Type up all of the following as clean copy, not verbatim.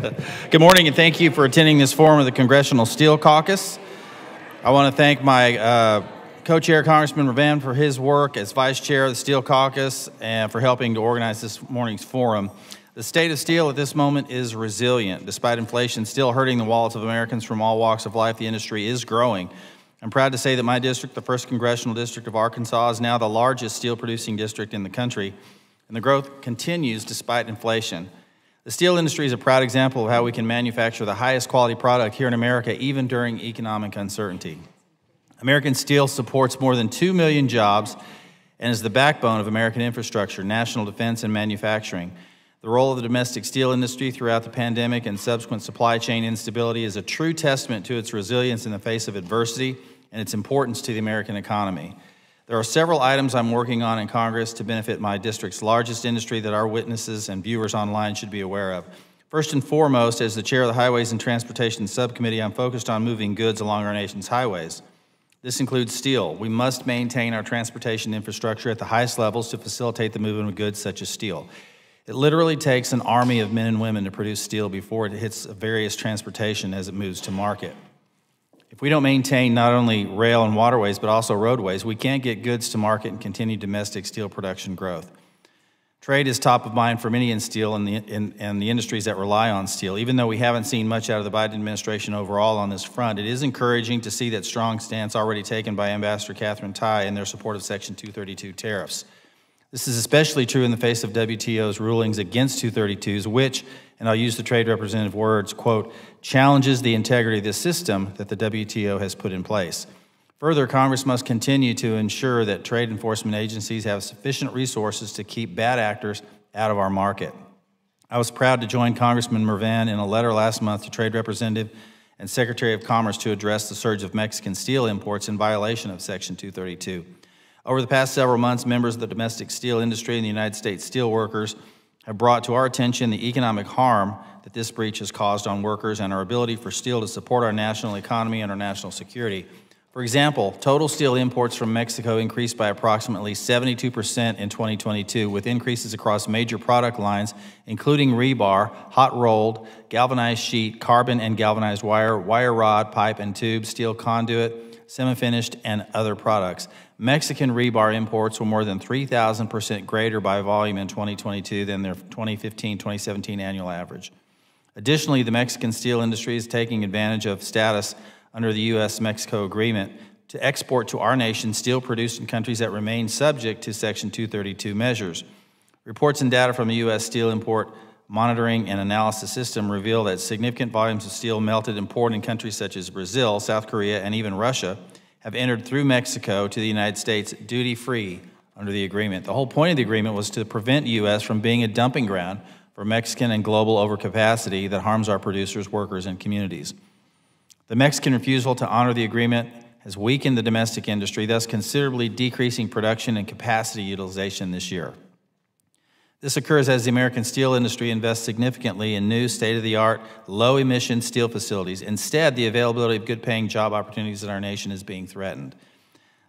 Good morning, and thank you for attending this forum of the Congressional Steel Caucus. I want to thank my co-chair, Congressman Mervan, for his work as vice chair of the Steel Caucus and for helping to organize this morning's forum. The state of steel at this moment is resilient. Despite inflation still hurting the wallets of Americans from all walks of life, the industry is growing. I'm proud to say that my district, the 1st Congressional District of Arkansas, is now the largest steel-producing district in the country, and the growth continues despite inflation. The steel industry is a proud example of how we can manufacture the highest quality product here in America, even during economic uncertainty. American steel supports more than 2 million jobs and is the backbone of American infrastructure, national defense, and manufacturing. The role of the domestic steel industry throughout the pandemic and subsequent supply chain instability is a true testament to its resilience in the face of adversity and its importance to the American economy. There are several items I'm working on in Congress to benefit my district's largest industry that our witnesses and viewers online should be aware of. First and foremost, as the chair of the Highways and Transportation Subcommittee, I'm focused on moving goods along our nation's highways. This includes steel. We must maintain our transportation infrastructure at the highest levels to facilitate the movement of goods such as steel. It literally takes an army of men and women to produce steel before it hits various transportation as it moves to market. If we don't maintain not only rail and waterways, but also roadways, we can't get goods to market and continue domestic steel production growth. Trade is top of mind for many in steel and the industries that rely on steel. Even though we haven't seen much out of the Biden administration overall on this front, it is encouraging to see that strong stance already taken by Ambassador Catherine Tai in their support of Section 232 tariffs. This is especially true in the face of WTO's rulings against 232s, which, and I'll use the trade representative words, quote, challenges the integrity of the system that the WTO has put in place. Further, Congress must continue to ensure that trade enforcement agencies have sufficient resources to keep bad actors out of our market. I was proud to join Congressman Mervan in a letter last month to Trade Representative and Secretary of Commerce to address the surge of Mexican steel imports in violation of Section 232. Over the past several months, members of the domestic steel industry and the United States steelworkers have brought to our attention the economic harm that this breach has caused on workers and our ability for steel to support our national economy and our national security. For example, total steel imports from Mexico increased by approximately 72% in 2022, with increases across major product lines, including rebar, hot-rolled, galvanized sheet, carbon and galvanized wire, wire rod, pipe and tube, steel conduit, semi-finished, and other products. Mexican rebar imports were more than 3,000% greater by volume in 2022 than their 2015-2017 annual average. Additionally, the Mexican steel industry is taking advantage of status under the U.S.-Mexico agreement to export to our nation steel produced in countries that remain subject to Section 232 measures. Reports and data from the U.S. Steel Import Monitoring and Analysis System reveal that significant volumes of steel melted and poured in countries such as Brazil, South Korea, and even Russia have entered through Mexico to the United States duty-free under the agreement. The whole point of the agreement was to prevent the U.S. from being a dumping ground for Mexican and global overcapacity that harms our producers, workers, and communities. The Mexican refusal to honor the agreement has weakened the domestic industry, thus considerably decreasing production and capacity utilization this year. This occurs as the American steel industry invests significantly in new, state-of-the-art, low-emission steel facilities. Instead, the availability of good-paying job opportunities in our nation is being threatened.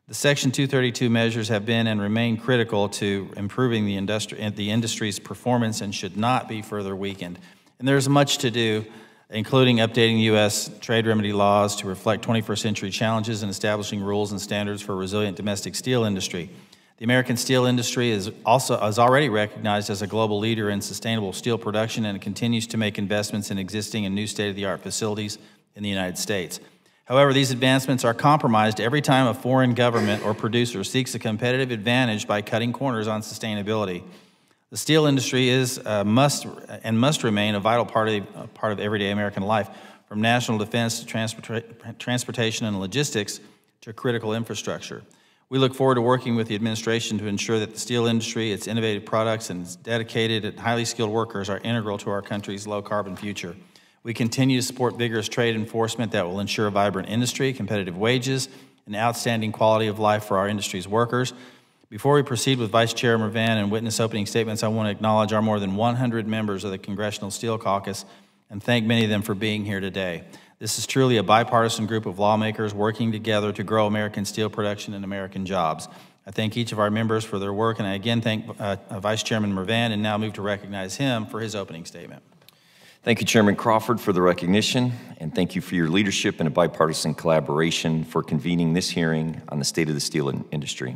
The Section 232 measures have been and remain critical to improving the industry's performance and should not be further weakened. And there's much to do, including updating U.S. trade remedy laws to reflect 21st century challenges and establishing rules and standards for a resilient domestic steel industry. The American steel industry is already recognized as a global leader in sustainable steel production, and it continues to make investments in existing and new state-of-the-art facilities in the United States. However, these advancements are compromised every time a foreign government or producer seeks a competitive advantage by cutting corners on sustainability. The steel industry must remain a vital part of everyday American life, from national defense to transportation and logistics to critical infrastructure. We look forward to working with the administration to ensure that the steel industry, its innovative products, and its dedicated and highly skilled workers are integral to our country's low-carbon future. We continue to support vigorous trade enforcement that will ensure a vibrant industry, competitive wages, and outstanding quality of life for our industry's workers. Before we proceed with Vice Chair Mervan and witness opening statements, I want to acknowledge our more than 100 members of the Congressional Steel Caucus and thank many of them for being here today. This is truly a bipartisan group of lawmakers working together to grow American steel production and American jobs. I thank each of our members for their work, and I again thank Vice Chairman Mervan, and now move to recognize him for his opening statement. Thank you, Chairman Crawford, for the recognition, and thank you for your leadership and a bipartisan collaboration for convening this hearing on the state of the steel industry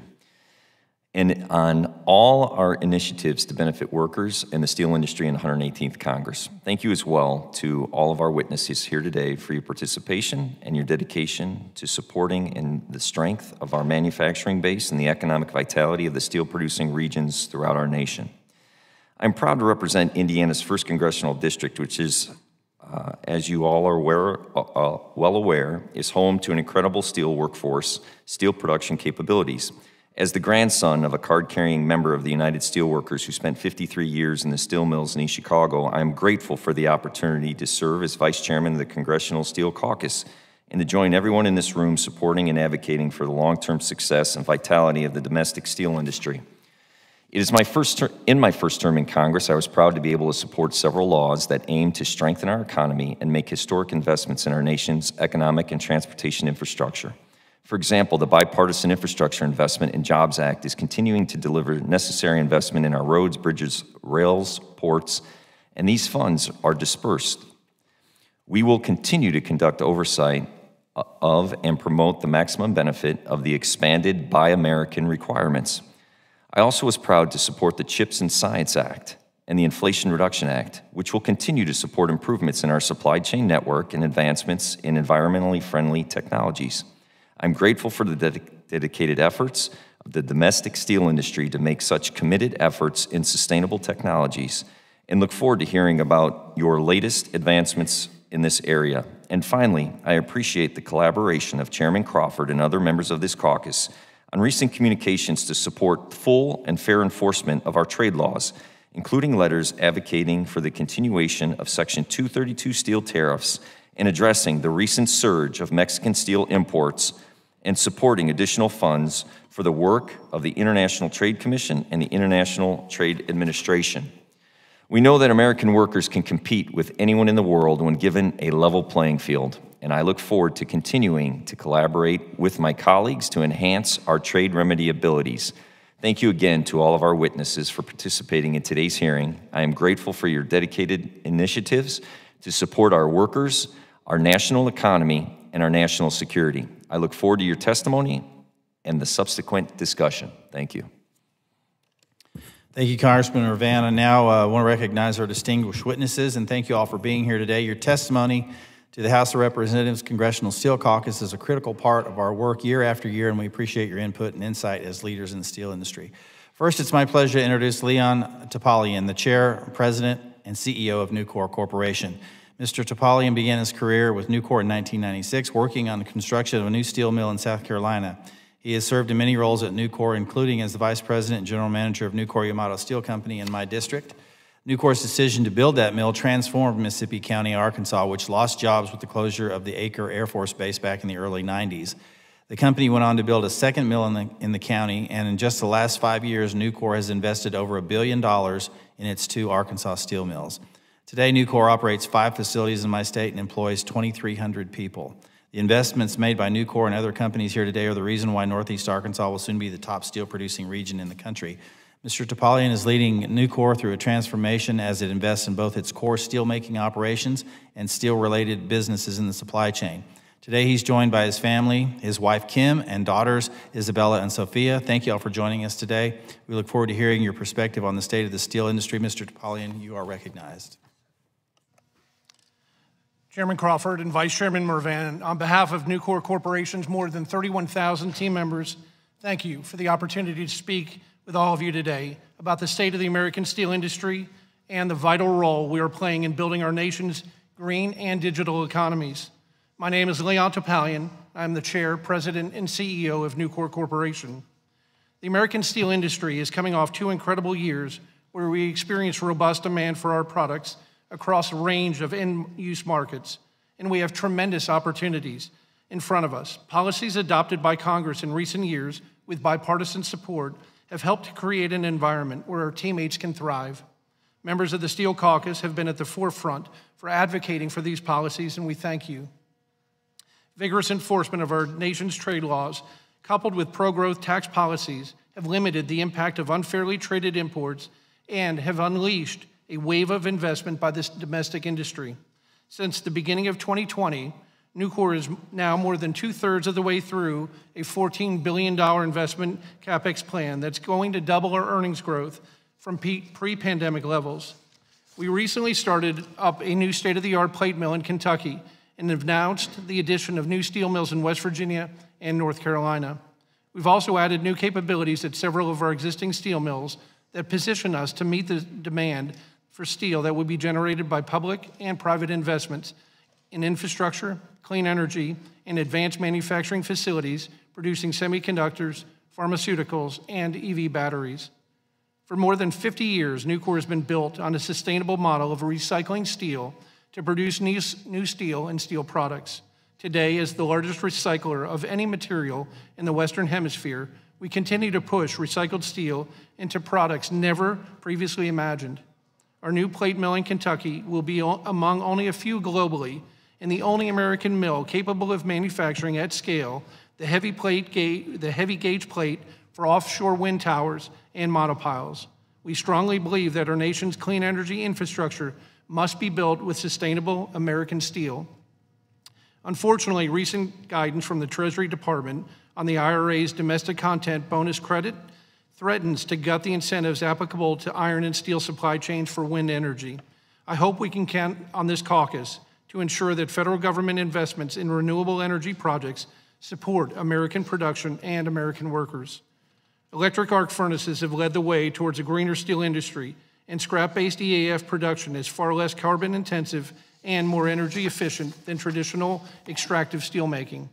and on all our initiatives to benefit workers in the steel industry in the 118th Congress. Thank you as well to all of our witnesses here today for your participation and your dedication to supporting in the strength of our manufacturing base and the economic vitality of the steel-producing regions throughout our nation. I'm proud to represent Indiana's 1st Congressional District, which is, as you all are well aware, is home to an incredible steel workforce, steel production capabilities. As the grandson of a card-carrying member of the United Steelworkers who spent 53 years in the steel mills in East Chicago, I am grateful for the opportunity to serve as Vice Chairman of the Congressional Steel Caucus and to join everyone in this room supporting and advocating for the long-term success and vitality of the domestic steel industry. It is in my first term in Congress, I was proud to be able to support several laws that aim to strengthen our economy and make historic investments in our nation's economic and transportation infrastructure. For example, the Bipartisan Infrastructure Investment and Jobs Act is continuing to deliver necessary investment in our roads, bridges, rails, ports, and these funds are dispersed. We will continue to conduct oversight of and promote the maximum benefit of the expanded Buy American requirements. I also was proud to support the CHIPS and Science Act and the Inflation Reduction Act, which will continue to support improvements in our supply chain network and advancements in environmentally friendly technologies. I'm grateful for the dedicated efforts of the domestic steel industry to make such committed efforts in sustainable technologies and look forward to hearing about your latest advancements in this area. And finally, I appreciate the collaboration of Chairman Crawford and other members of this caucus on recent communications to support full and fair enforcement of our trade laws, including letters advocating for the continuation of Section 232 steel tariffs and addressing the recent surge of Mexican steel imports and supporting additional funds for the work of the International Trade Commission and the International Trade Administration. We know that American workers can compete with anyone in the world when given a level playing field, and I look forward to continuing to collaborate with my colleagues to enhance our trade remedy abilities. Thank you again to all of our witnesses for participating in today's hearing. I am grateful for your dedicated initiatives to support our workers, our national economy, and our national security. I look forward to your testimony and the subsequent discussion. Thank you. Thank you, Congressman Ravan. I now want to recognize our distinguished witnesses and thank you all for being here today. Your testimony to the House of Representatives Congressional Steel Caucus is a critical part of our work year after year, and we appreciate your input and insight as leaders in the steel industry. First, it's my pleasure to introduce Leon Topalian, the Chair, President, and CEO of Nucor Corporation. Mr. Topalian began his career with Nucor in 1996, working on the construction of a new steel mill in South Carolina. He has served in many roles at Nucor, including as the Vice President and General Manager of Nucor Yamato Steel Company in my district. Nucor's decision to build that mill transformed Mississippi County, Arkansas, which lost jobs with the closure of the Acre Air Force Base back in the early 90s. The company went on to build a second mill in the county, and in just the last 5 years, Nucor has invested over $1 billion in its 2 Arkansas steel mills. Today, Nucor operates 5 facilities in my state and employs 2,300 people. The investments made by Nucor and other companies here today are the reason why Northeast Arkansas will soon be the top steel-producing region in the country. Mr. Topalian is leading Nucor through a transformation as it invests in both its core steelmaking operations and steel-related businesses in the supply chain. Today, he's joined by his family, his wife Kim, and daughters Isabella and Sophia. Thank you all for joining us today. We look forward to hearing your perspective on the state of the steel industry. Mr. Topalian, you are recognized. Chairman Crawford and Vice Chairman Mervan, on behalf of Nucor Corporation's more than 31,000 team members, thank you for the opportunity to speak with all of you today about the state of the American steel industry and the vital role we are playing in building our nation's green and digital economies. My name is Leon Topalian. I'm the Chair, President, and CEO of Nucor Corporation. The American steel industry is coming off 2 incredible years where we experienced robust demand for our products across a range of end-use markets, and we have tremendous opportunities in front of us. Policies adopted by Congress in recent years with bipartisan support have helped to create an environment where our teammates can thrive. Members of the Steel Caucus have been at the forefront for advocating for these policies, and we thank you. Vigorous enforcement of our nation's trade laws, coupled with pro-growth tax policies, have limited the impact of unfairly traded imports and have unleashed a wave of investment by this domestic industry. Since the beginning of 2020, Nucor is now more than 2/3 of the way through a $14 billion investment CapEx plan that's going to double our earnings growth from pre-pandemic levels. We recently started up a new state-of-the-art plate mill in Kentucky and have announced the addition of new steel mills in West Virginia and North Carolina. We've also added new capabilities at several of our existing steel mills that position us to meet the demand for steel that will be generated by public and private investments in infrastructure, clean energy, and advanced manufacturing facilities producing semiconductors, pharmaceuticals, and EV batteries. For more than 50 years, Nucor has been built on a sustainable model of recycling steel to produce new steel and steel products. Today, as the largest recycler of any material in the Western Hemisphere, we continue to push recycled steel into products never previously imagined. Our new plate mill in Kentucky will be among only a few globally and the only American mill capable of manufacturing at scale the heavy gauge plate for offshore wind towers and monopiles. We strongly believe that our nation's clean energy infrastructure must be built with sustainable American steel. Unfortunately, recent guidance from the Treasury Department on the IRA's domestic content bonus credit threatens to gut the incentives applicable to iron and steel supply chains for wind energy. I hope we can count on this caucus to ensure that federal government investments in renewable energy projects support American production and American workers. Electric arc furnaces have led the way towards a greener steel industry, and scrap-based EAF production is far less carbon intensive and more energy efficient than traditional extractive steelmaking.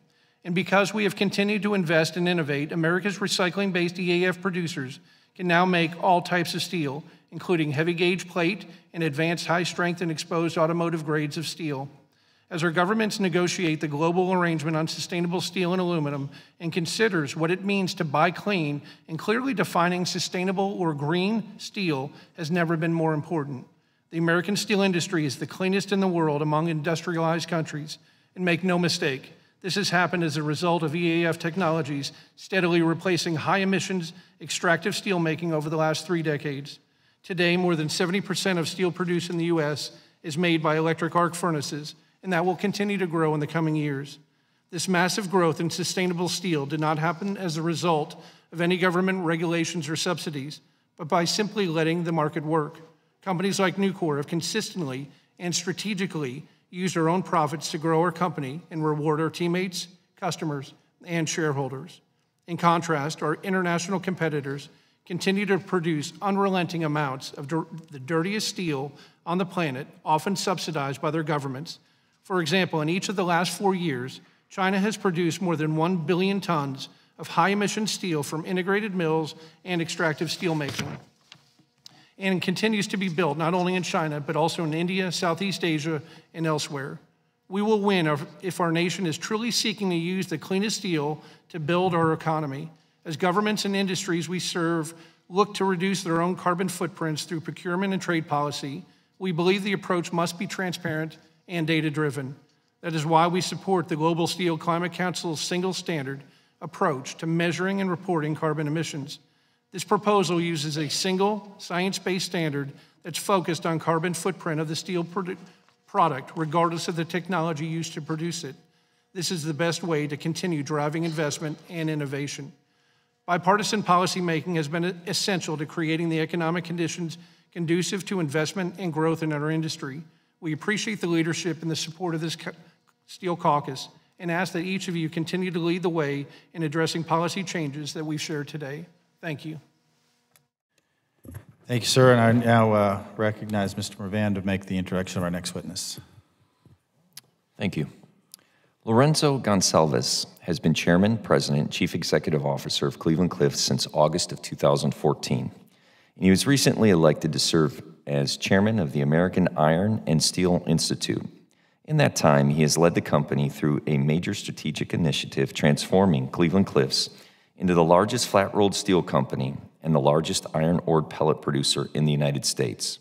And because we have continued to invest and innovate, America's recycling-based EAF producers can now make all types of steel, including heavy gauge plate and advanced high-strength and exposed automotive grades of steel. As our governments negotiate the global arrangement on sustainable steel and aluminum and considers what it means to buy clean, and clearly defining sustainable or green steel has never been more important. The American steel industry is the cleanest in the world among industrialized countries. And make no mistake, this has happened as a result of EAF technologies steadily replacing high emissions extractive steelmaking over the last 3 decades. Today, more than 70% of steel produced in the U.S. is made by electric arc furnaces, and that will continue to grow in the coming years. This massive growth in sustainable steel did not happen as a result of any government regulations or subsidies, but by simply letting the market work. Companies like Nucor have consistently and strategically used our own profits to grow our company and reward our teammates, customers, and shareholders. In contrast, our international competitors continue to produce unrelenting amounts of the dirtiest steel on the planet, often subsidized by their governments. For example, in each of the last 4 years, China has produced more than 1 billion tons of high-emission steel from integrated mills and extractive steelmaking, and continues to be built not only in China, but also in India, Southeast Asia, and elsewhere. We will win if our nation is truly seeking to use the cleanest steel to build our economy. As governments and industries we serve look to reduce their own carbon footprints through procurement and trade policy, we believe the approach must be transparent and data-driven. That is why we support the Global Steel Climate Council's single standard approach to measuring and reporting carbon emissions. This proposal uses a single science-based standard that's focused on carbon footprint of the steel product, regardless of the technology used to produce it. This is the best way to continue driving investment and innovation. Bipartisan policymaking has been essential to creating the economic conditions conducive to investment and growth in our industry. We appreciate the leadership and the support of this Steel Caucus and ask that each of you continue to lead the way in addressing policy changes that we've shared today. Thank you. Thank you, sir. And I now recognize Mr. Mervan to make the introduction of our next witness. Thank you. Lorenzo Gonsalves has been Chairman, President, Chief Executive Officer of Cleveland-Cliffs since August of 2014. And he was recently elected to serve as Chairman of the American Iron and Steel Institute. In that time, he has led the company through a major strategic initiative transforming Cleveland-Cliffs into the largest flat-rolled steel company and the largest iron ore pellet producer in the United States.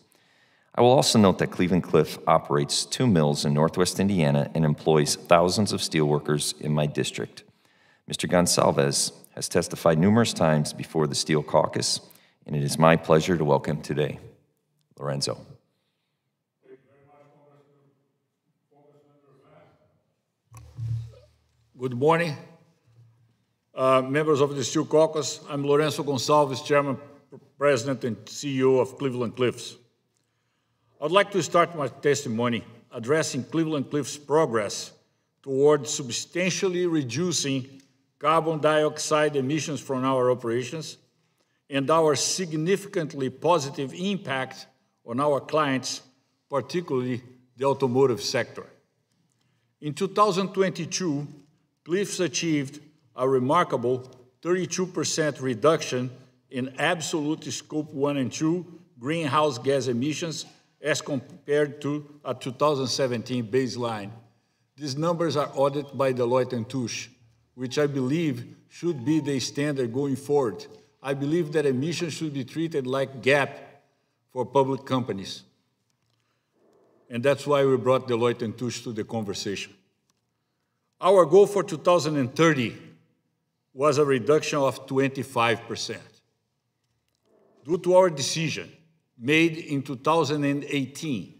I will also note that Cleveland-Cliffs operates 2 mills in Northwest Indiana and employs thousands of steelworkers in my district. Mr. Gonsalves has testified numerous times before the Steel Caucus, and it is my pleasure to welcome him today. Lorenzo. Good morning, members of the Steel Caucus. I'm Lourenço Gonçalves, Chairman, President, and CEO of Cleveland-Cliffs. I'd like to start my testimony addressing Cleveland-Cliffs' progress toward substantially reducing carbon dioxide emissions from our operations and our significantly positive impact on our clients, particularly the automotive sector. In 2022, Cliffs achieved a remarkable 32% reduction in absolute Scope 1 and 2 greenhouse gas emissions as compared to a 2017 baseline. These numbers are audited by Deloitte & Touche, which I believe should be the standard going forward. I believe that emissions should be treated like GAAP for public companies. And that's why we brought Deloitte & Touche to the conversation. Our goal for 2030 was a reduction of 25%. Due to our decision made in 2018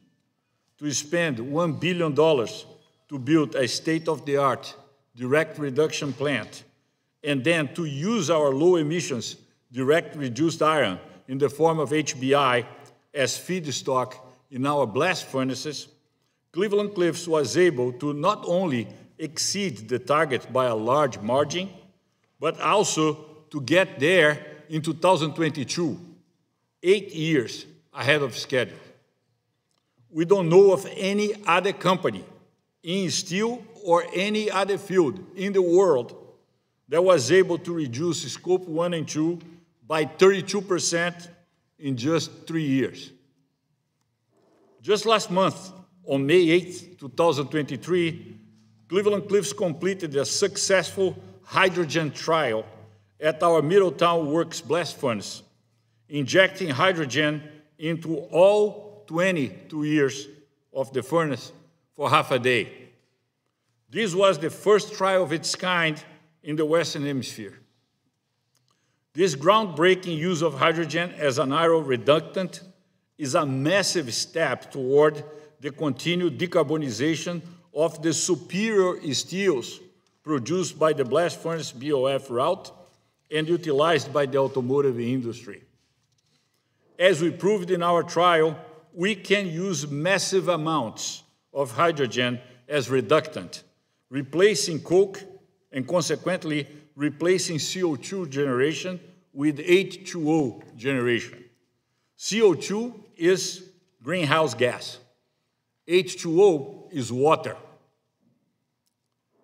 to spend $1 billion to build a state-of-the-art direct reduction plant, and then to use our low emissions direct reduced iron in the form of HBI as feedstock in our blast furnaces, Cleveland-Cliffs was able to not only exceed the target by a large margin, but also to get there in 2022, 8 years ahead of schedule. We don't know of any other company in steel or any other field in the world that was able to reduce Scope 1 and 2 by 32% in just 3 years. Just last month, on May 8, 2023, Cleveland-Cliffs completed a successful hydrogen trial at our Middletown Works blast furnace, injecting hydrogen into all 22 years of the furnace for half a day. This was the first trial of its kind in the Western Hemisphere. This groundbreaking use of hydrogen as an iron reductant is a massive step toward the continued decarbonization of the superior steels produced by the blast furnace BOF route and utilized by the automotive industry. As we proved in our trial, we can use massive amounts of hydrogen as reductant, replacing coke and consequently replacing CO2 generation with H2O generation. CO2 is greenhouse gas. H2O is water.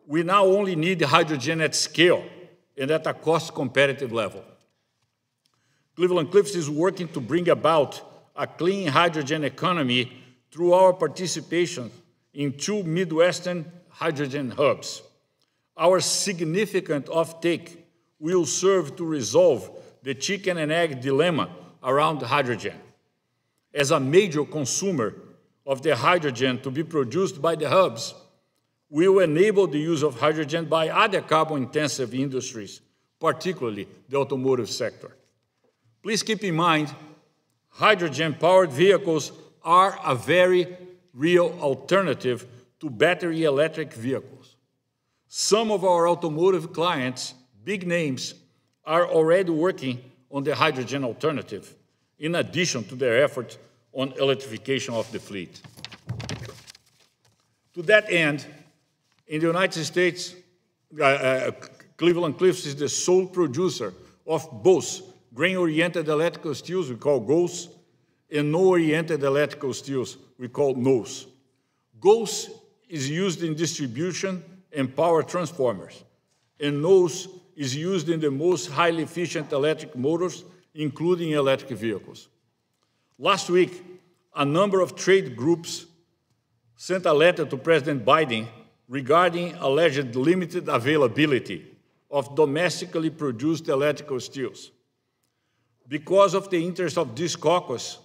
We now only need hydrogen at scale and at a cost-competitive level. Cleveland-Cliffs is working to bring about a clean hydrogen economy through our participation in 2 Midwestern hydrogen hubs. Our significant offtake will serve to resolve the chicken and egg dilemma around hydrogen. As a major consumer of the hydrogen to be produced by the hubs, we will enable the use of hydrogen by other carbon-intensive industries, particularly the automotive sector. Please keep in mind, hydrogen-powered vehicles are a very real alternative to battery electric vehicles. Some of our automotive clients, big names, are already working on the hydrogen alternative, in addition to their effort on electrification of the fleet. To that end, in the United States, Cleveland-Cliffs is the sole producer of both grain-oriented electrical steels, we call GOES, and no-oriented electrical steels, we call NOES. GOES is used in distribution and power transformers, and NOES is used in the most highly efficient electric motors, including electric vehicles. Last week, a number of trade groups sent a letter to President Biden regarding alleged limited availability of domestically produced electrical steels. Because of the interest of this caucus,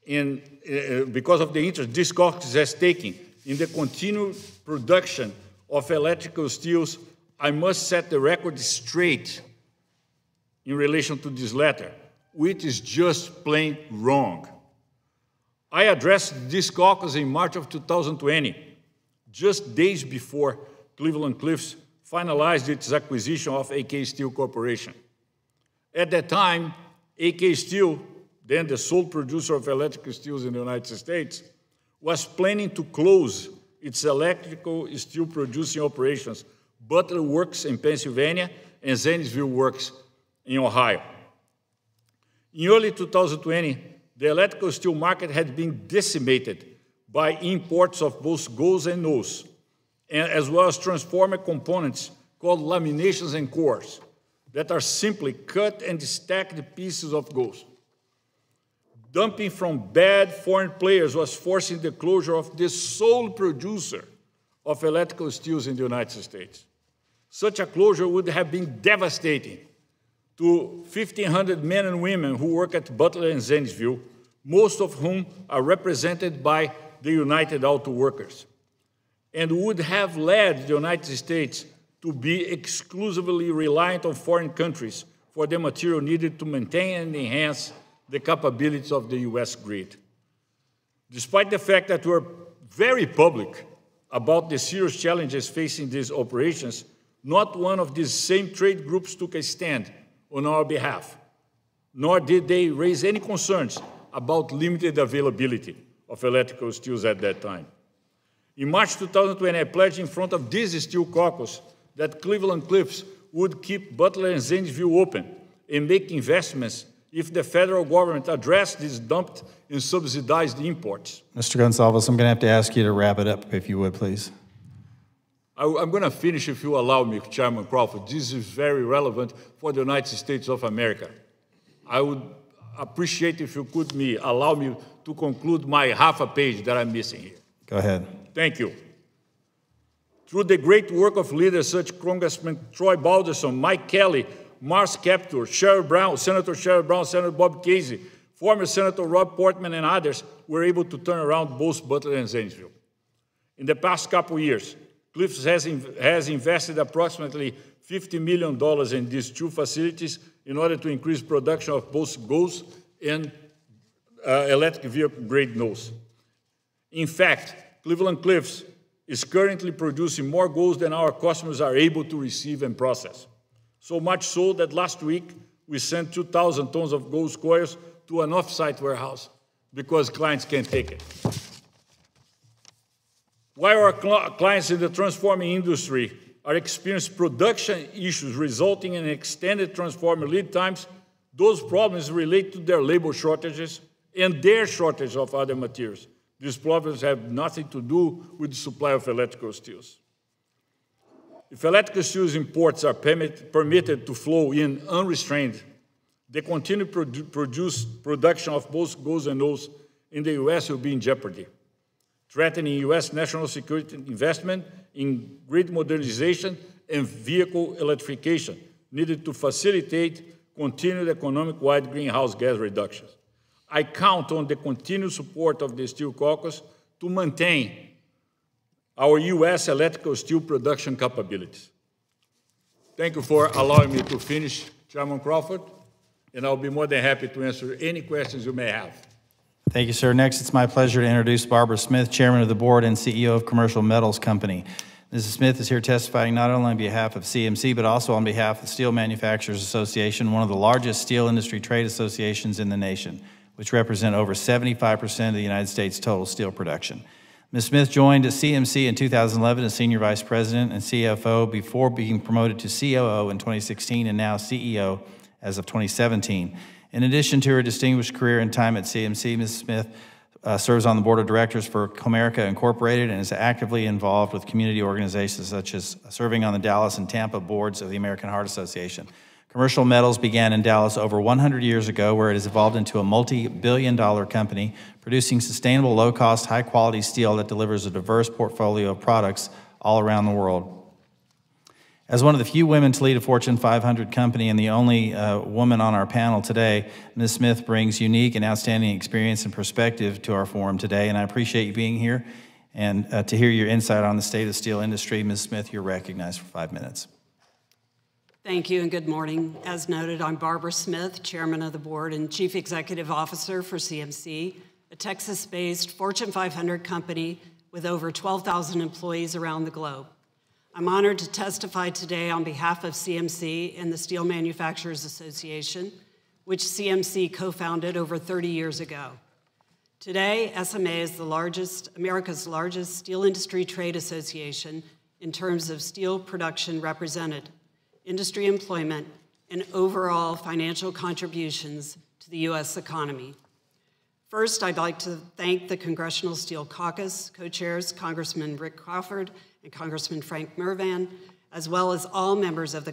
this caucus has taken in the continued production of electrical steels, I must set the record straight in relation to this letter, which is just plain wrong. I addressed this caucus in March of 2020, just days before Cleveland-Cliffs finalized its acquisition of AK Steel Corporation. At that time, AK Steel, then the sole producer of electrical steels in the United States, was planning to close its electrical steel producing operations, Butler Works in Pennsylvania and Zanesville Works in Ohio. In early 2020, the electrical steel market had been decimated by imports of both GOES and NOES, as well as transformer components called laminations and cores that are simply cut and stacked pieces of GOES. Dumping from bad foreign players was forcing the closure of the sole producer of electrical steels in the United States. Such a closure would have been devastating to 1,500 men and women who work at Butler and Zanesville, most of whom are represented by the United Auto Workers, and would have led the United States to be exclusively reliant on foreign countries for the material needed to maintain and enhance the capabilities of the US grid. Despite the fact that we're very public about the serious challenges facing these operations, not one of these same trade groups took a stand on our behalf, nor did they raise any concerns about limited availability of electrical steels at that time. In March 2020, I pledged in front of this Steel Caucus that Cleveland-Cliffs would keep Butler and Zanesville open and make investments if the federal government addressed these dumped and subsidized imports. Mr. Gonsalves, I'm going to have to ask you to wrap it up, if you would, please. I'm going to finish, if you allow me, Chairman Crawford. This is very relevant for the United States of America. I would appreciate if you could allow me to conclude my half a page that I'm missing here. Go ahead. Thank you. Through the great work of leaders such as Congressman Troy Balderson, Mike Kelly, Mars Captor, Senator Sherrod Brown, Senator Bob Casey, former Senator Rob Portman, and others, were able to turn around both Butler and Zanesville. In the past couple of years, Cliffs has invested approximately $50 million in these two facilities in order to increase production of both GOES and electric vehicle grade NOES. In fact, Cleveland-Cliffs is currently producing more GOES than our customers are able to receive and process. So much so that last week we sent 2,000 tons of GOES coils to an off-site warehouse because clients can't take it. While our clients in the transforming industry are experiencing production issues resulting in extended transformer lead times, those problems relate to their labor shortages and their shortage of other materials. These problems have nothing to do with the supply of electrical steels. If electrical steels imports are permitted to flow in unrestrained, the continued production of both GOES and NOES in the US will be in jeopardy, threatening US national security investment in grid modernization and vehicle electrification needed to facilitate continued economic-wide greenhouse gas reductions. I count on the continued support of the Steel Caucus to maintain our US electrical steel production capabilities. Thank you for allowing me to finish, Chairman Crawford, and I'll be more than happy to answer any questions you may have. Thank you, sir. Next, it's my pleasure to introduce Barbara Smith, Chairman of the Board and CEO of Commercial Metals Company. Mrs. Smith is here testifying not only on behalf of CMC, but also on behalf of the Steel Manufacturers Association, one of the largest steel industry trade associations in the nation, which represent over 75% of the United States' total steel production. Ms. Smith joined CMC in 2011 as Senior Vice President and CFO before being promoted to COO in 2016 and now CEO as of 2017. In addition to her distinguished career and time at CMC, Ms. Smith serves on the board of directors for Comerica Incorporated and is actively involved with community organizations such as serving on the Dallas and Tampa boards of the American Heart Association. Commercial Metals began in Dallas over 100 years ago, where it has evolved into a multi-billion-dollar company producing sustainable, low-cost, high-quality steel that delivers a diverse portfolio of products all around the world. As one of the few women to lead a Fortune 500 company and the only woman on our panel today, Ms. Smith brings unique and outstanding experience and perspective to our forum today, and I appreciate you being here and to hear your insight on the state of the steel industry. Ms. Smith, you're recognized for 5 minutes. Thank you and good morning. As noted, I'm Barbara Smith, Chairman of the Board and Chief Executive Officer for CMC, a Texas-based Fortune 500 company with over 12,000 employees around the globe. I'm honored to testify today on behalf of CMC and the Steel Manufacturers Association, which CMC co-founded over 30 years ago. Today, SMA is America's largest steel industry trade association in terms of steel production represented, industry employment, and overall financial contributions to the U.S. economy. First, I'd like to thank the Congressional Steel Caucus co-chairs, Congressman Rick Crawford and Congressman Frank Mervan, as well as all members of the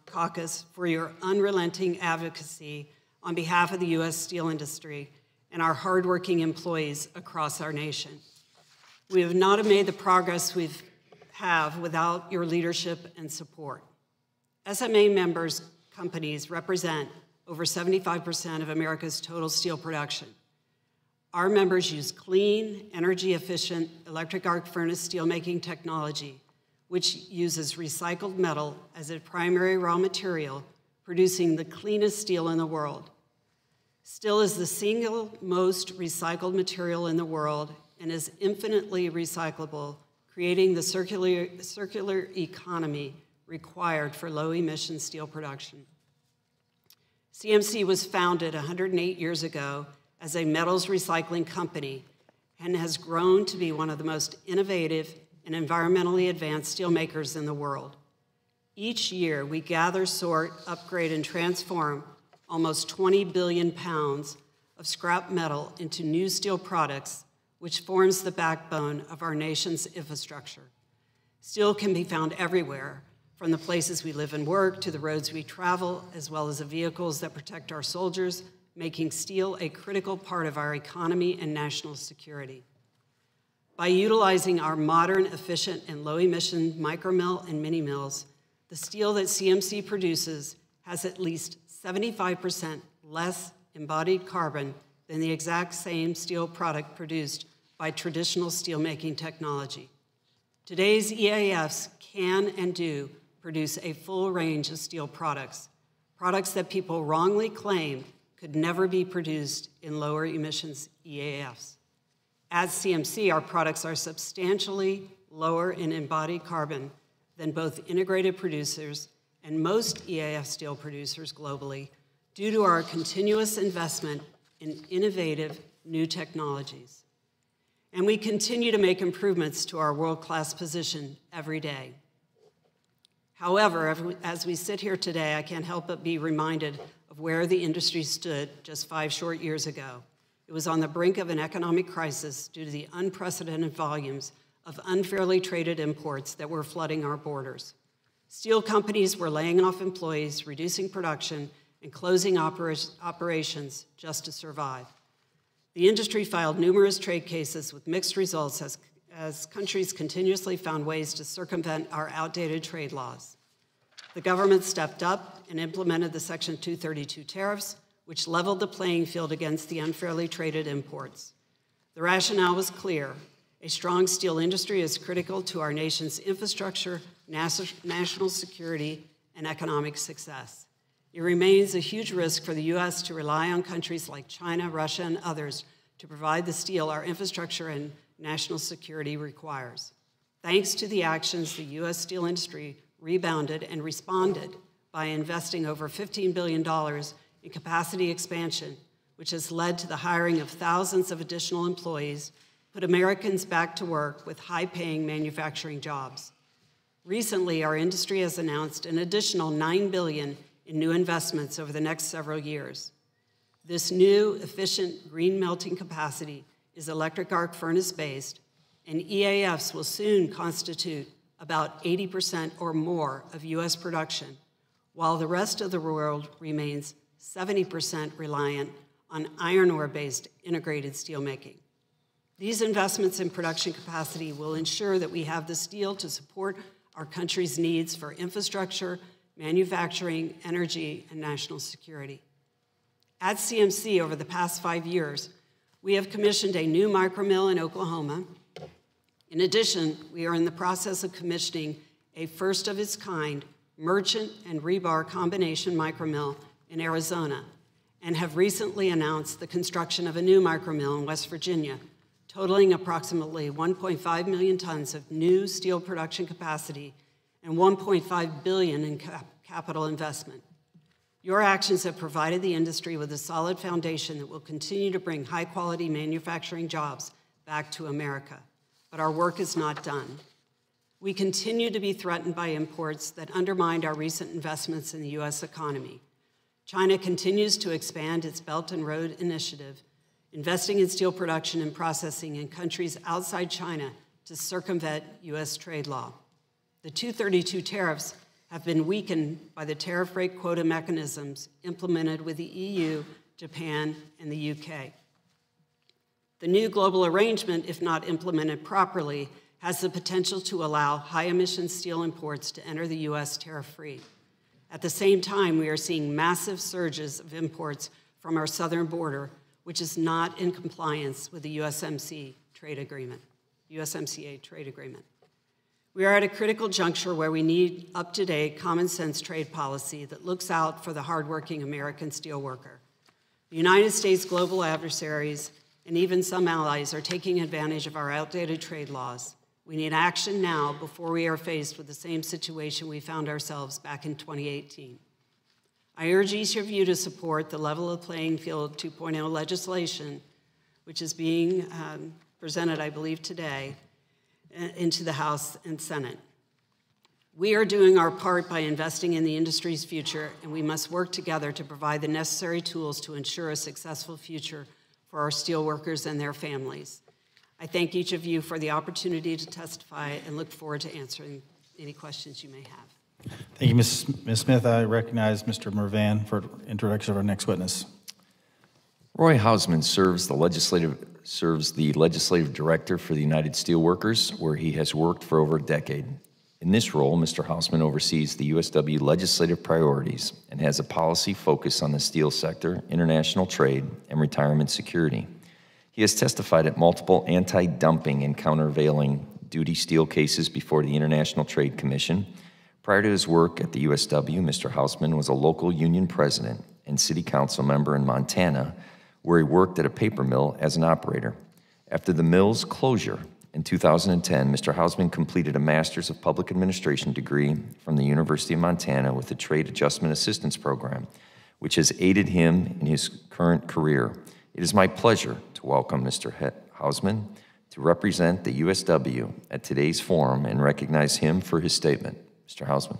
caucus for your unrelenting advocacy on behalf of the U.S. steel industry and our hardworking employees across our nation. We have not made the progress we have without your leadership and support. SMA members' companies represent over 75% of America's total steel production. Our members use clean, energy-efficient electric arc furnace steelmaking technology, which uses recycled metal as a primary raw material, producing the cleanest steel in the world. Steel is the single most recycled material in the world and is infinitely recyclable, creating the circular economy required for low-emission steel production. CMC was founded 108 years ago as a metals recycling company and has grown to be one of the most innovative and environmentally advanced steelmakers in the world. Each year, we gather, sort, upgrade, and transform almost 20 billion pounds of scrap metal into new steel products, which forms the backbone of our nation's infrastructure. Steel can be found everywhere, from the places we live and work to the roads we travel, as well as the vehicles that protect our soldiers, making steel a critical part of our economy and national security. By utilizing our modern, efficient, and low-emission micromill and mini mills, the steel that CMC produces has at least 75% less embodied carbon than the exact same steel product produced by traditional steelmaking technology. Today's EAFs can and do produce a full range of steel products, products that people wrongly claim could never be produced in lower emissions EAFs. At CMC, our products are substantially lower in embodied carbon than both integrated producers and most EAF steel producers globally due to our continuous investment in innovative new technologies. And we continue to make improvements to our world-class position every day. However, as we sit here today, I can't help but be reminded of where the industry stood just 5 short years ago. It was on the brink of an economic crisis due to the unprecedented volumes of unfairly traded imports that were flooding our borders. Steel companies were laying off employees, reducing production, and closing operations just to survive. The industry filed numerous trade cases with mixed results as countries continuously found ways to circumvent our outdated trade laws. The government stepped up and implemented the Section 232 tariffs, which leveled the playing field against the unfairly traded imports. The rationale was clear. A strong steel industry is critical to our nation's infrastructure, national security, and economic success. It remains a huge risk for the U.S. to rely on countries like China, Russia, and others to provide the steel our infrastructure and national security requires. Thanks to the actions, the U.S. steel industry rebounded and responded by investing over $15 billion in capacity expansion, which has led to the hiring of thousands of additional employees, put Americans back to work with high-paying manufacturing jobs. Recently, our industry has announced an additional $9 billion in new investments over the next several years. This new, efficient green melting capacity is electric arc furnace-based, and EAFs will soon constitute about 80% or more of U.S. production, while the rest of the world remains 70% reliant on iron ore-based integrated steelmaking. These investments in production capacity will ensure that we have the steel to support our country's needs for infrastructure, manufacturing, energy, and national security. At CMC, over the past 5 years, we have commissioned a new micromill in Oklahoma. In addition, we are in the process of commissioning a first-of-its-kind merchant and rebar combination micromill in Arizona, and have recently announced the construction of a new micromill in West Virginia, totaling approximately 1.5 million tons of new steel production capacity and $1.5 billion in capital investment. Your actions have provided the industry with a solid foundation that will continue to bring high-quality manufacturing jobs back to America. But our work is not done. We continue to be threatened by imports that undermined our recent investments in the U.S. economy. China continues to expand its Belt and Road Initiative, investing in steel production and processing in countries outside China to circumvent U.S. trade law. The 232 tariffs have been weakened by the tariff rate quota mechanisms implemented with the EU, Japan, and the UK. The new global arrangement, if not implemented properly, has the potential to allow high-emission steel imports to enter the U.S. tariff-free. At the same time, we are seeing massive surges of imports from our southern border, which is not in compliance with the USMCA trade agreement. We are at a critical juncture where we need up-to-date, common-sense trade policy that looks out for the hardworking American steelworker. The United States' global adversaries and even some allies are taking advantage of our outdated trade laws. We need action now before we are faced with the same situation we found ourselves back in 2018. I urge each of you to support the Level the Playing Field 2.0 legislation, which is being presented, I believe, today, into the House and Senate. We are doing our part by investing in the industry's future, and we must work together to provide the necessary tools to ensure a successful future for our steelworkers and their families. I thank each of you for the opportunity to testify and look forward to answering any questions you may have. Thank you, Ms. Smith. I recognize Mr. Mervan for introduction of our next witness. Roy Hausman serves the legislative director for the United Steelworkers, where he has worked for over a decade. In this role, Mr. Hausman oversees the USW legislative priorities and has a policy focus on the steel sector, international trade, and retirement security. He has testified at multiple anti-dumping and countervailing duty steel cases before the International Trade Commission. Prior to his work at the USW, Mr. Hausman was a local union president and city council member in Montana, where he worked at a paper mill as an operator. After the mill's closure in 2010, Mr. Hausman completed a Master's of Public Administration degree from the University of Montana with the Trade Adjustment Assistance Program, which has aided him in his current career. It is my pleasure to welcome Mr. Hausman to represent the USW at today's forum and recognize him for his statement. Mr. Hausman.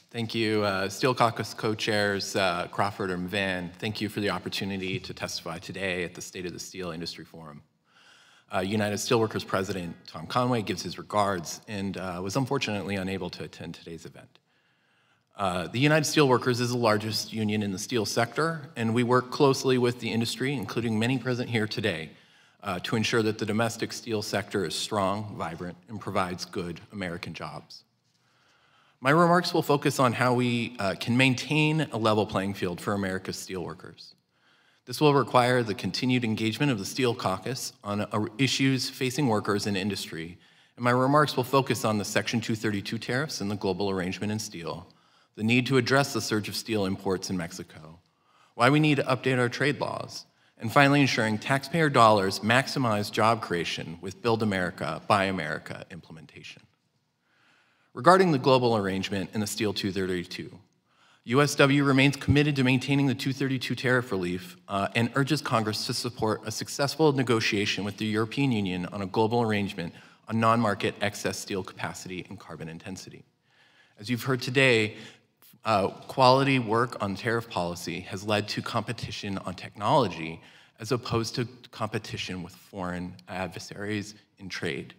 Thank you. Steel Caucus co-chairs Crawford and Van, thank you for the opportunity to testify today at the State of the Steel Industry Forum. United Steelworkers President Tom Conway gives his regards and was unfortunately unable to attend today's event. The United Steelworkers is the largest union in the steel sector, and we work closely with the industry, including many present here today, to ensure that the domestic steel sector is strong, vibrant, and provides good American jobs. My remarks will focus on how we can maintain a level playing field for America's steelworkers. This will require the continued engagement of the Steel Caucus on issues facing workers and industry, and my remarks will focus on the Section 232 tariffs and the global arrangement in steel, the need to address the surge of steel imports in Mexico, why we need to update our trade laws, and finally ensuring taxpayer dollars maximize job creation with Build America, Buy America implementation. Regarding the global arrangement and the Steel 232, USW remains committed to maintaining the 232 tariff relief and urges Congress to support a successful negotiation with the European Union on a global arrangement on non-market excess steel capacity and carbon intensity. As you've heard today, quality work on tariff policy has led to competition on technology as opposed to competition with foreign adversaries in trade.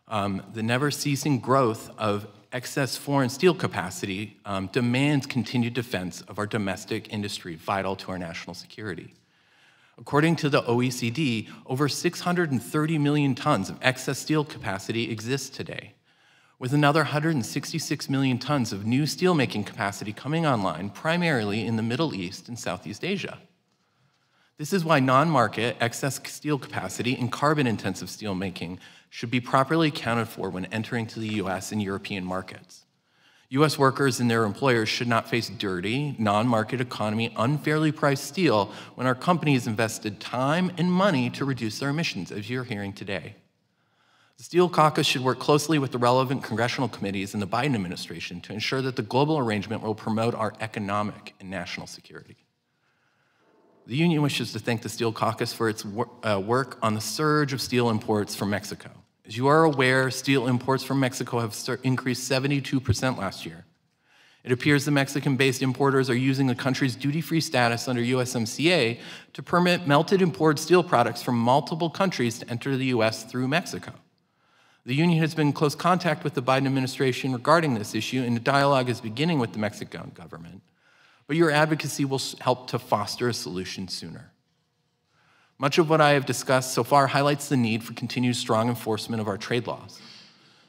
The never-ceasing growth of excess foreign steel capacity demands continued defense of our domestic industry, vital to our national security. According to the OECD, over 630 million tons of excess steel capacity exists today, with another 166 million tons of new steelmaking capacity coming online, primarily in the Middle East and Southeast Asia. This is why non-market excess steel capacity and carbon-intensive steelmaking should be properly accounted for when entering to the US and European markets. US workers and their employers should not face dirty, non-market economy, unfairly priced steel when our companies invested time and money to reduce their emissions, as you're hearing today. The Steel Caucus should work closely with the relevant congressional committees in the Biden administration to ensure that the global arrangement will promote our economic and national security. The union wishes to thank the Steel Caucus for its work on the surge of steel imports from Mexico. As you are aware, steel imports from Mexico have increased 72% last year. It appears the Mexican-based importers are using the country's duty-free status under USMCA to permit melted imported steel products from multiple countries to enter the US through Mexico. The union has been in close contact with the Biden administration regarding this issue, and the dialogue is beginning with the Mexican government. But your advocacy will help to foster a solution sooner. Much of what I have discussed so far highlights the need for continued strong enforcement of our trade laws.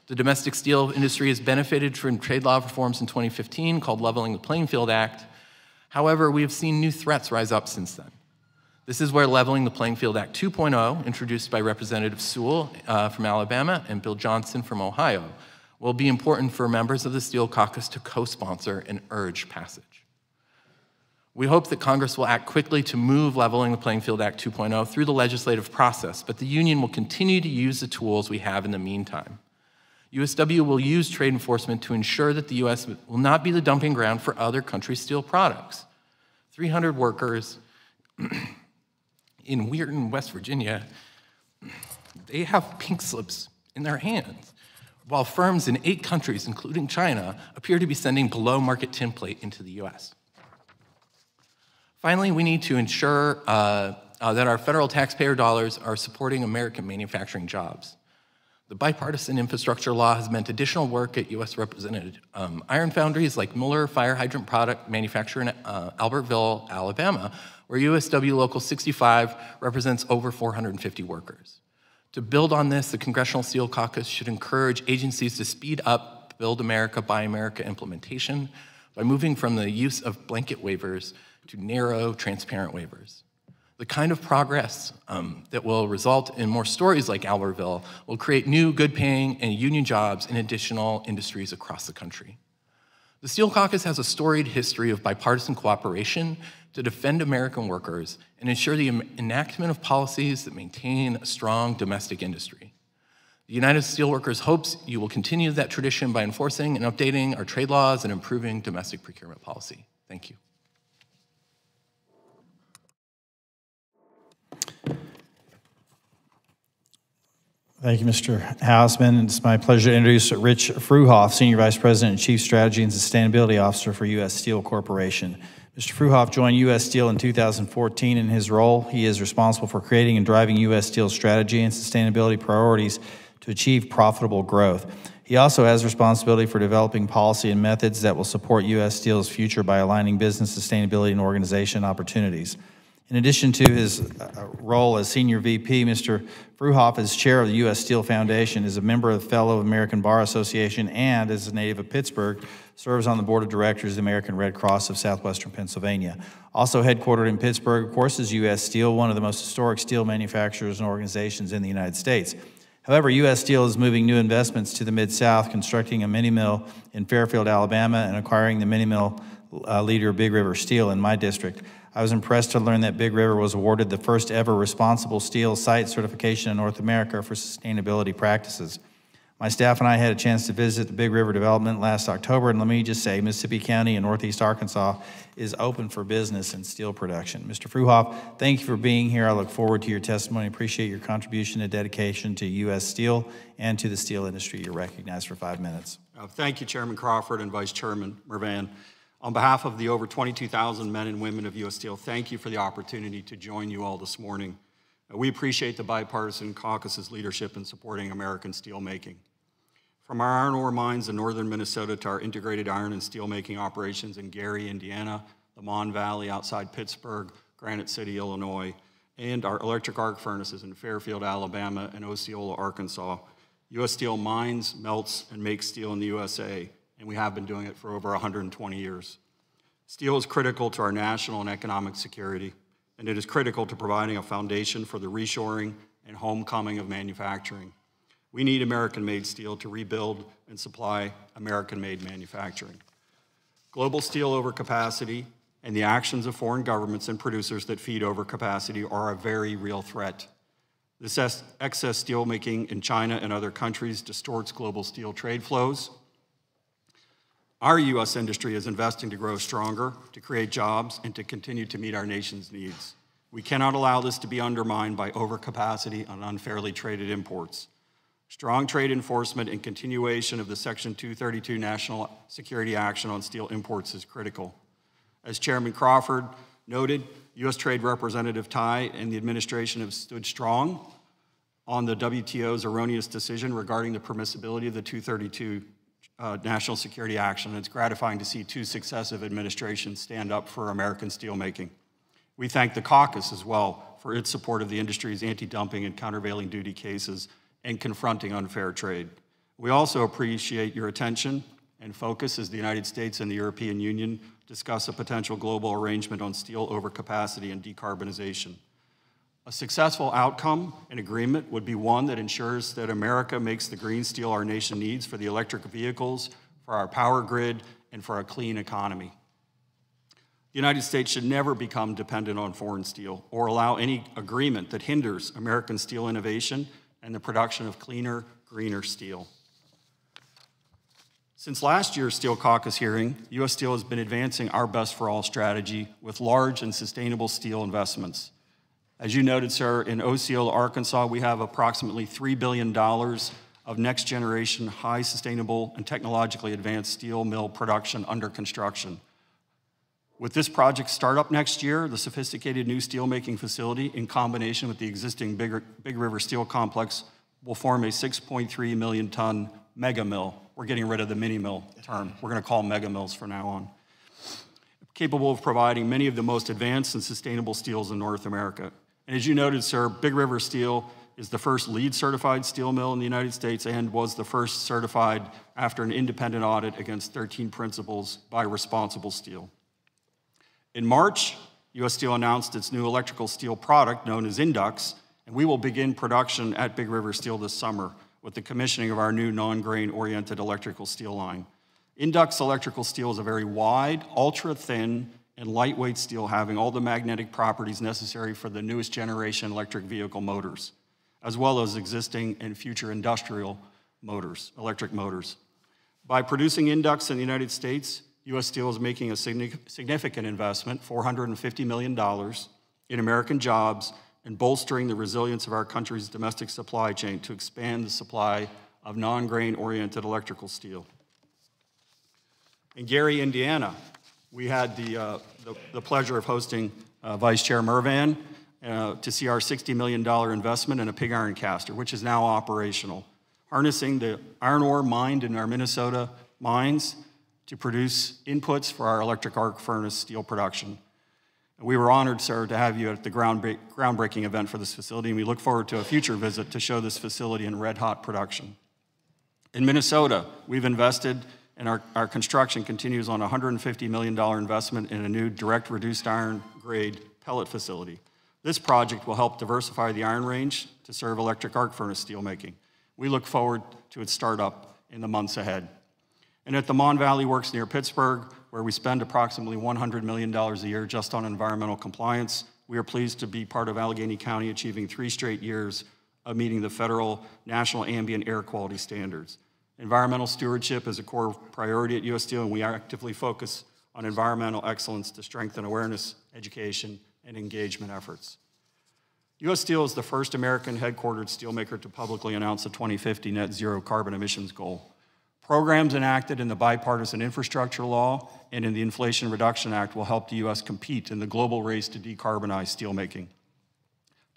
The domestic steel industry has benefited from trade law reforms in 2015 called Leveling the Playing Field Act. However, we have seen new threats rise up since then. This is where Leveling the Playing Field Act 2.0, introduced by Representative Sewell from Alabama and Bill Johnson from Ohio, will be important for members of the Steel Caucus to co-sponsor and urge passage. We hope that Congress will act quickly to move Leveling the Playing Field Act 2.0 through the legislative process, but the union will continue to use the tools we have in the meantime. USW will use trade enforcement to ensure that the US will not be the dumping ground for other countries' steel products. 300 workers in Weirton, West Virginia, they have pink slips in their hands, while firms in 8 countries, including China, appear to be sending below-market tinplate into the US. Finally, we need to ensure that our federal taxpayer dollars are supporting American manufacturing jobs. The bipartisan infrastructure law has meant additional work at US-represented iron foundries like Mueller Fire Hydrant Product Manufacturer in Albertville, Alabama, where USW Local 65 represents over 450 workers. To build on this, the Congressional Steel Caucus should encourage agencies to speed up Build America, Buy America implementation by moving from the use of blanket waivers to narrow, transparent waivers. The kind of progress that will result in more stories like Albertville will create new, good-paying, and union jobs in additional industries across the country. The Steel Caucus has a storied history of bipartisan cooperation to defend American workers and ensure the enactment of policies that maintain a strong domestic industry. The United Steelworkers hopes you will continue that tradition by enforcing and updating our trade laws and improving domestic procurement policy. Thank you. Thank you, Mr. Hausman. It's my pleasure to introduce Rich Fruhoff, Senior Vice President and Chief Strategy and Sustainability Officer for U.S. Steel Corporation. Mr. Fruhoff joined U.S. Steel in 2014. In his role, he is responsible for creating and driving U.S. Steel's strategy and sustainability priorities to achieve profitable growth. He also has responsibility for developing policy and methods that will support U.S. Steel's future by aligning business sustainability and organization opportunities. In addition to his role as Senior VP, Mr. Fruhoff is chair of the U.S. Steel Foundation, is a member of the Fellow American Bar Association, and as a native of Pittsburgh, serves on the board of directors of the American Red Cross of Southwestern Pennsylvania. Also headquartered in Pittsburgh, of course, is U.S. Steel, one of the most historic steel manufacturers and organizations in the United States. However, U.S. Steel is moving new investments to the Mid-South, constructing a mini mill in Fairfield, Alabama, and acquiring the mini mill leader Big River Steel in my district. I was impressed to learn that Big River was awarded the first ever responsible steel site certification in North America for sustainability practices. My staff and I had a chance to visit the Big River development last October, and let me just say, Mississippi County in Northeast Arkansas is open for business in steel production. Mr. Fruhoff, thank you for being here. I look forward to your testimony. Appreciate your contribution and dedication to U.S. Steel and to the steel industry. You're recognized for 5 minutes. Thank you, Chairman Crawford and Vice Chairman Mervan. On behalf of the over 22,000 men and women of U.S. Steel, thank you for the opportunity to join you all this morning. We appreciate the bipartisan caucus's leadership in supporting American steel making. From our iron ore mines in northern Minnesota to our integrated iron and steel making operations in Gary, Indiana, the Mon Valley outside Pittsburgh, Granite City, Illinois, and our electric arc furnaces in Fairfield, Alabama, and Osceola, Arkansas, U.S. Steel mines, melts, and makes steel in the USA, and we have been doing it for over 120 years. Steel is critical to our national and economic security, and it is critical to providing a foundation for the reshoring and homecoming of manufacturing. We need American-made steel to rebuild and supply American-made manufacturing. Global steel overcapacity and the actions of foreign governments and producers that feed overcapacity are a very real threat. This excess steelmaking in China and other countries distorts global steel trade flows. Our U.S. industry is investing to grow stronger, to create jobs, and to continue to meet our nation's needs. We cannot allow this to be undermined by overcapacity on unfairly traded imports. Strong trade enforcement and continuation of the Section 232 National Security Action on steel imports is critical. As Chairman Crawford noted, U.S. Trade Representative Tai and the administration have stood strong on the WTO's erroneous decision regarding the permissibility of the 232 National Security Action, and it's gratifying to see two successive administrations stand up for American steelmaking. We thank the Caucus as well for its support of the industry's anti-dumping and countervailing duty cases and confronting unfair trade. We also appreciate your attention and focus as the United States and the European Union discuss a potential global arrangement on steel overcapacity and decarbonization. A successful outcome and agreement would be one that ensures that America makes the green steel our nation needs for the electric vehicles, for our power grid, and for a clean economy. The United States should never become dependent on foreign steel or allow any agreement that hinders American steel innovation and the production of cleaner, greener steel. Since last year's Steel Caucus hearing, U.S. Steel has been advancing our Best for All strategy with large and sustainable steel investments. As you noted, sir, in Osceola, Arkansas, we have approximately $3 billion of next-generation, high sustainable, and technologically advanced steel mill production under construction. With this project startup next year, the sophisticated new steelmaking facility, in combination with the existing Big River Steel Complex, will form a 6.3 million ton mega mill. We're getting rid of the mini mill term. We're going to call mega mills from now on. Capable of providing many of the most advanced and sustainable steels in North America. And as you noted, sir, Big River Steel is the first LEED certified steel mill in the United States and was the first certified after an independent audit against 13 principles by Responsible Steel. In March, U.S. Steel announced its new electrical steel product known as Indux, and we will begin production at Big River Steel this summer with the commissioning of our new non-grain-oriented electrical steel line. Indux electrical steel is a very wide, ultra-thin, and lightweight steel having all the magnetic properties necessary for the newest generation electric vehicle motors, as well as existing and future industrial motors, electric motors. By producing Indux in the United States, U.S. Steel is making a significant investment, $450 million, in American jobs and bolstering the resilience of our country's domestic supply chain to expand the supply of non-grain-oriented electrical steel. In Gary, Indiana, we had the pleasure of hosting Vice Chair Mervan to see our $60 million investment in a pig iron caster, which is now operational, harnessing the iron ore mined in our Minnesota mines to produce inputs for our electric arc furnace steel production. And we were honored, sir, to have you at the groundbreaking event for this facility, and we look forward to a future visit to show this facility in red-hot production. In Minnesota, we've invested, and our construction continues on a $150 million investment in a new direct reduced iron grade pellet facility. This project will help diversify the iron range to serve electric arc furnace steelmaking. We look forward to its startup in the months ahead. And at the Mon Valley Works near Pittsburgh, where we spend approximately $100 million a year just on environmental compliance, we are pleased to be part of Allegheny County achieving 3 straight years of meeting the federal national ambient air quality standards. Environmental stewardship is a core priority at U.S. Steel, and we actively focus on environmental excellence to strengthen awareness, education, and engagement efforts. U.S. Steel is the first American headquartered steelmaker to publicly announce a 2050 net zero carbon emissions goal. Programs enacted in the Bipartisan Infrastructure Law and in the Inflation Reduction Act will help the U.S. compete in the global race to decarbonize steelmaking.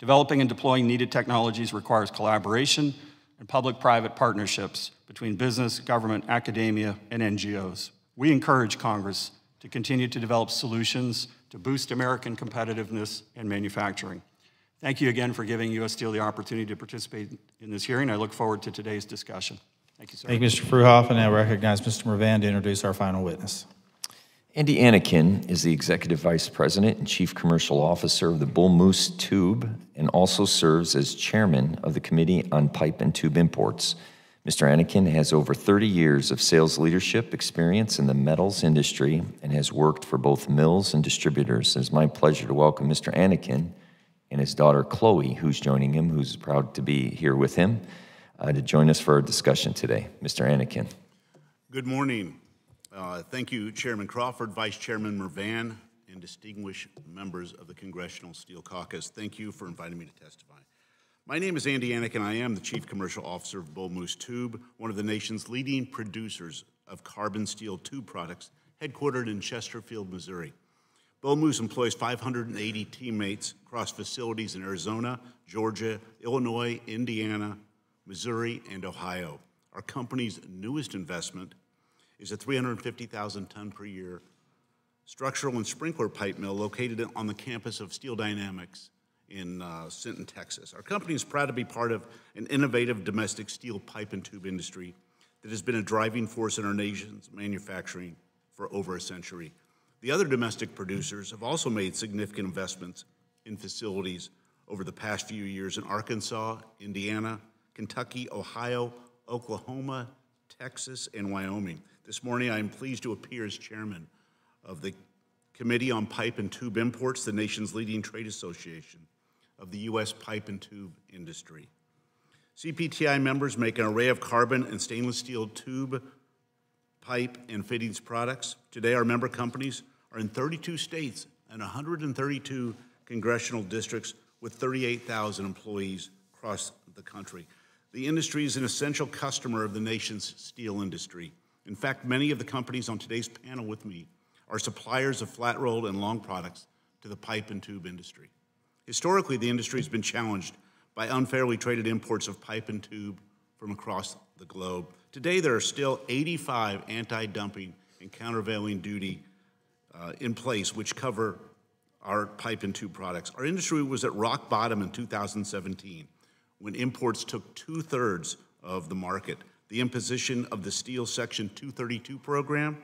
Developing and deploying needed technologies requires collaboration and public-private partnerships between business, government, academia, and NGOs. We encourage Congress to continue to develop solutions to boost American competitiveness and manufacturing. Thank you again for giving U.S. Steel the opportunity to participate in this hearing. I look forward to today's discussion. Thank you, sir. Thank you, Mr. Fruhoff, and I recognize Mr. Mervan to introduce our final witness. Andy Anakin is the Executive Vice President and Chief Commercial Officer of the Bull Moose Tube and also serves as Chairman of the Committee on Pipe and Tube Imports. Mr. Anakin has over 30 years of sales leadership experience in the metals industry and has worked for both mills and distributors. It is my pleasure to welcome Mr. Anakin and his daughter Chloe, who's joining him, who's proud to be here with him to join us for our discussion today. Mr. Anakin. Good morning. Thank you, Chairman Crawford, Vice Chairman Mervan, and distinguished members of the Congressional Steel Caucus. Thank you for inviting me to testify. My name is Andy Anakin. I am the Chief Commercial Officer of Bull Moose Tube, one of the nation's leading producers of carbon steel tube products, headquartered in Chesterfield, Missouri. Bull Moose employs 580 teammates across facilities in Arizona, Georgia, Illinois, Indiana, Missouri, and Ohio. Our company's newest investment is a 350,000 ton per year structural and sprinkler pipe mill located on the campus of Steel Dynamics in Sinton, Texas. Our company is proud to be part of an innovative domestic steel pipe and tube industry that has been a driving force in our nation's manufacturing for over a century. The other domestic producers have also made significant investments in facilities over the past few years in Arkansas, Indiana, Kentucky, Ohio, Oklahoma, Texas, and Wyoming. This morning, I am pleased to appear as chairman of the Committee on Pipe and Tube Imports, the nation's leading trade association of the U.S. pipe and tube industry. CPTI members make an array of carbon and stainless steel tube, pipe, and fittings products. Today, our member companies are in 32 states and 132 congressional districts with 38,000 employees across the country. The industry is an essential customer of the nation's steel industry. In fact, many of the companies on today's panel with me are suppliers of flat-rolled and long products to the pipe and tube industry. Historically, the industry has been challenged by unfairly traded imports of pipe and tube from across the globe. Today, there are still 85 anti-dumping and countervailing duty in place which cover our pipe and tube products. Our industry was at rock bottom in 2017 when imports took 2/3 of the market. The imposition of the Steel Section 232 program,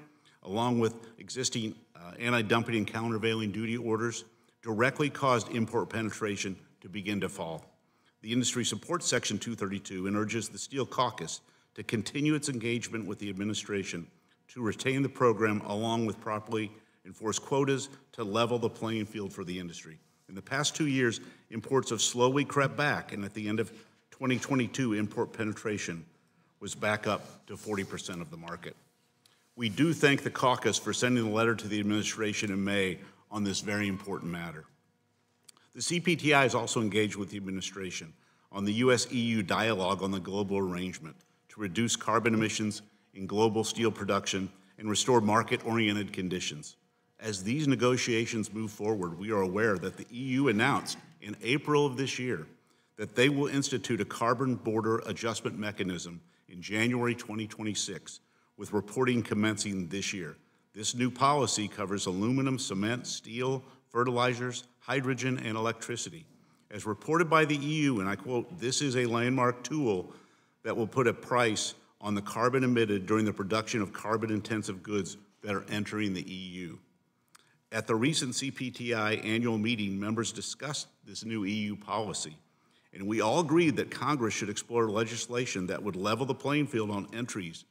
along with existing anti-dumping and countervailing duty orders, directly caused import penetration to begin to fall. The industry supports Section 232 and urges the Steel Caucus to continue its engagement with the administration to retain the program along with properly enforce quotas to level the playing field for the industry. In the past 2 years, imports have slowly crept back, and at the end of 2022, import penetration was back up to 40% of the market. We do thank the caucus for sending a letter to the administration in May on this very important matter. The CPTI is also engaged with the administration on the U.S.-EU dialogue on the global arrangement to reduce carbon emissions in global steel production and restore market-oriented conditions. As these negotiations move forward, we are aware that the EU announced in April of this year that they will institute a carbon border adjustment mechanism in January 2026, with reporting commencing this year. This new policy covers aluminum, cement, steel, fertilizers, hydrogen, and electricity. As reported by the EU, and I quote, "This is a landmark tool that will put a price on the carbon emitted during the production of carbon-intensive goods that are entering the EU." At the recent CPTI annual meeting, members discussed this new EU policy, and we all agreed that Congress should explore legislation that would level the playing field on entries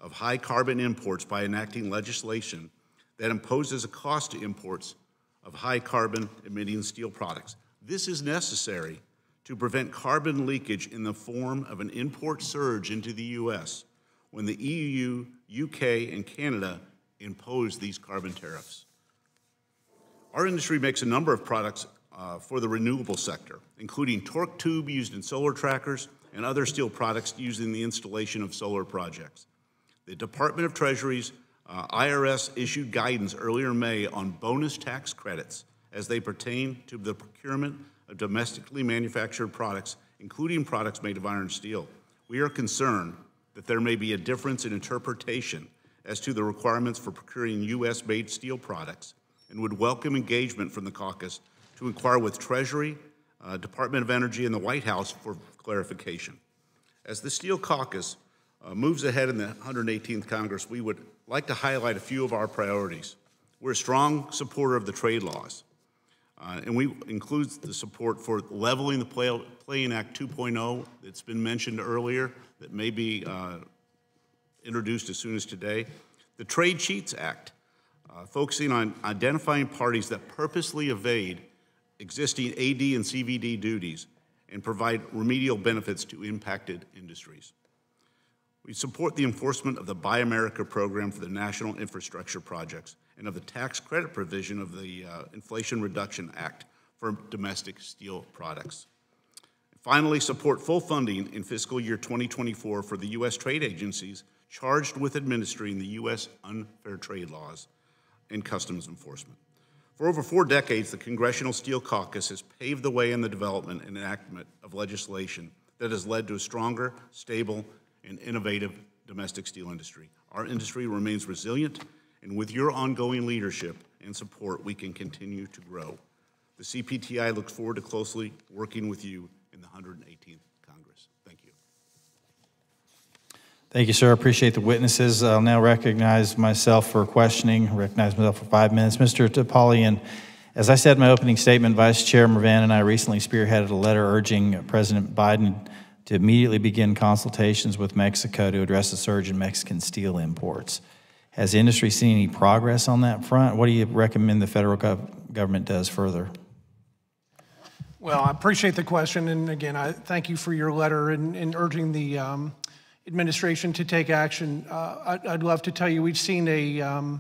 of high carbon imports by enacting legislation that imposes a cost to imports of high carbon emitting steel products. This is necessary to prevent carbon leakage in the form of an import surge into the U.S. when the EU, UK, and Canada impose these carbon tariffs. Our industry makes a number of products for the renewable sector, including torque tube used in solar trackers and other steel products used in the installation of solar projects. The Department of Treasury's IRS issued guidance earlier in May on bonus tax credits as they pertain to the procurement of domestically manufactured products, including products made of iron and steel. We are concerned that there may be a difference in interpretation as to the requirements for procuring U.S.-made steel products and would welcome engagement from the caucus to inquire with Treasury, Department of Energy, and the White House for clarification. As the Steel Caucus moves ahead in the 118th Congress, we would like to highlight a few of our priorities. We're a strong supporter of the trade laws, and we include the support for leveling the Playing Act 2.0 that's been mentioned earlier, that may be introduced as soon as today. The Trade Cheats Act, focusing on identifying parties that purposely evade existing AD and CVD duties and provide remedial benefits to impacted industries. We support the enforcement of the Buy America program for the national infrastructure projects and of the tax credit provision of the Inflation Reduction Act for domestic steel products. Finally, support full funding in fiscal year 2024 for the U.S. trade agencies charged with administering the U.S. unfair trade laws and customs enforcement. For over 4 decades, the Congressional Steel Caucus has paved the way in the development and enactment of legislation that has led to a stronger, stable, and innovative domestic steel industry. Our industry remains resilient, and with your ongoing leadership and support, we can continue to grow. The CPTI looks forward to closely working with you in the 118th Congress. Thank you. Thank you, sir. I appreciate the witnesses. I'll now recognize myself for questioning. Recognize myself for 5 minutes. Mr. Topalian, as I said in my opening statement, Vice Chair Mervan and I recently spearheaded a letter urging President Biden to immediately begin consultations with Mexico to address the surge in Mexican steel imports. Has the industry seen any progress on that front? What do you recommend the federal government does further? Well, I appreciate the question, and again, I thank you for your letter and urging the administration to take action. I'd love to tell you we've seen a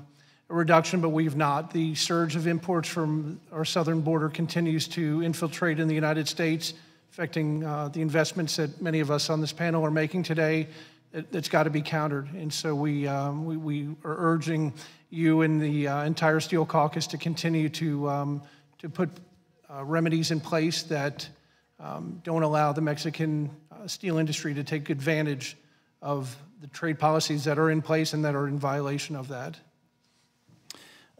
reduction, but we've not. The surge of imports from our southern border continues to infiltrate in the United States, affecting the investments that many of us on this panel are making today. That's got to be countered, and so we are urging you and the entire Steel Caucus to continue to put remedies in place that don't allow the Mexican steel industry to take advantage of the trade policies that are in place and that are in violation of that.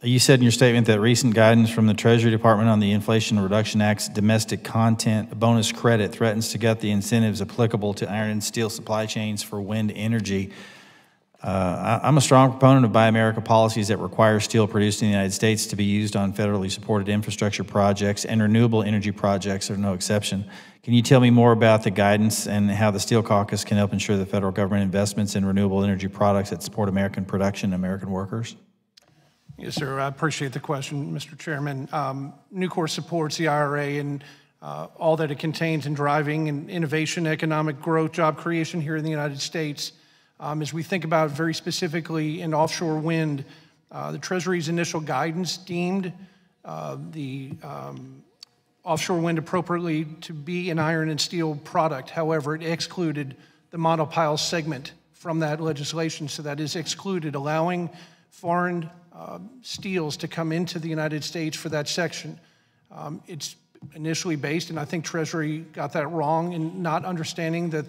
You said in your statement that recent guidance from the Treasury Department on the Inflation Reduction Act's domestic content bonus credit threatens to gut the incentives applicable to iron and steel supply chains for wind energy. I'm a strong proponent of Buy America policies that require steel produced in the United States to be used on federally supported infrastructure projects, and renewable energy projects are no exception. Can you tell me more about the guidance and how the Steel Caucus can help ensure the federal government investments in renewable energy products that support American production and American workers? Yes, sir. I appreciate the question, Mr. Chairman. Nucor supports the IRA and all that it contains in driving and innovation, economic growth, job creation here in the United States. As we think about very specifically in offshore wind, the Treasury's initial guidance deemed the offshore wind appropriately to be an iron and steel product. However, it excluded the monopile segment from that legislation, so that is excluded, allowing foreign steels to come into the United States for that section. It's initially based, and I think Treasury got that wrong in not understanding that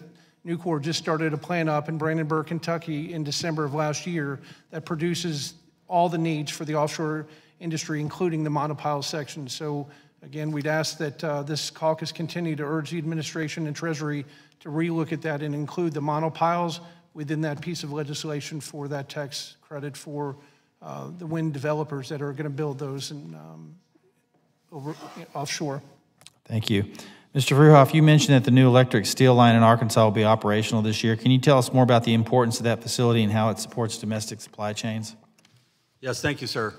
Nucor just started a plant up in Brandenburg, Kentucky in December of last year that produces all the needs for the offshore industry, including the monopile section. So again, we'd ask that this caucus continue to urge the administration and Treasury to relook at that and include the monopiles within that piece of legislation for that tax credit for the wind developers that are going to build those offshore. Thank you. Mr. Fruhoff, you mentioned that the new electric steel line in Arkansas will be operational this year. Can you tell us more about the importance of that facility and how it supports domestic supply chains? Yes, thank you, sir.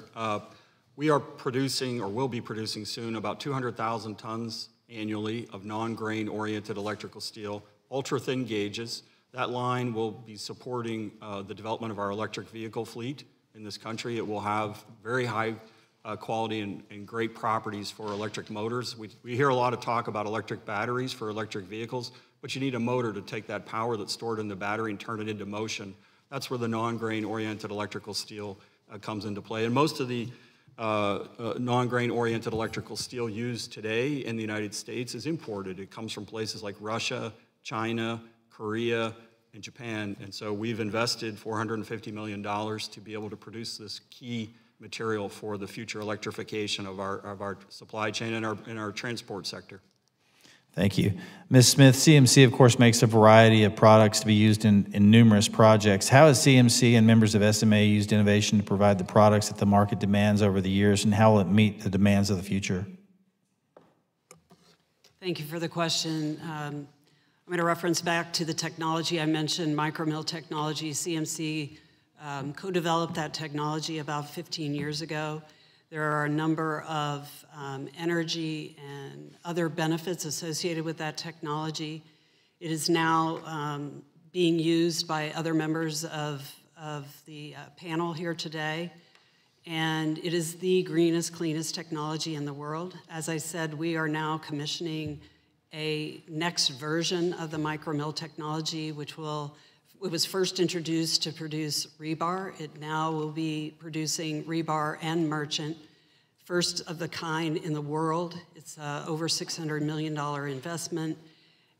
We are producing, or will be producing soon, about 200,000 tons annually of non-grain-oriented electrical steel, ultra-thin gauges. That line will be supporting the development of our electric vehicle fleet in this country. It will have very high quality and great properties for electric motors. We hear a lot of talk about electric batteries for electric vehicles, but you need a motor to take that power that's stored in the battery and turn it into motion. That's where the non-grain-oriented electrical steel comes into play. And most of the non-grain-oriented electrical steel used today in the United States is imported. It comes from places like Russia, China, Korea, and Japan. And so we've invested $450 million to be able to produce this key material for the future electrification of our supply chain and our transport sector. Thank you. Ms. Smith, CMC, of course, makes a variety of products to be used in numerous projects. How has CMC and members of SMA used innovation to provide the products that the market demands over the years, and how will it meet the demands of the future? Thank you for the question. I'm going to reference back to the technology I mentioned, micromill technology. CMC co-developed that technology about 15 years ago. There are a number of energy and other benefits associated with that technology. It is now being used by other members of the panel here today, and it is the greenest, cleanest technology in the world. As I said, we are now commissioning a next version of the micromill technology, it was first introduced to produce rebar. It now will be producing rebar and merchant, first of the kind in the world. It's over $600 million investment.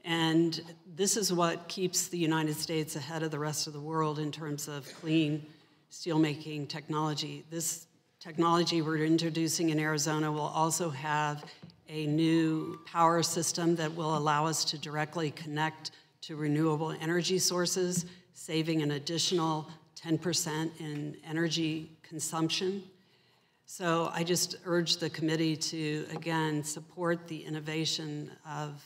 And this is what keeps the United States ahead of the rest of the world in terms of clean steelmaking technology. This technology we're introducing in Arizona will also have a new power system that will allow us to directly connect to renewable energy sources, saving an additional 10% in energy consumption. So I just urge the committee to, again, support the innovation of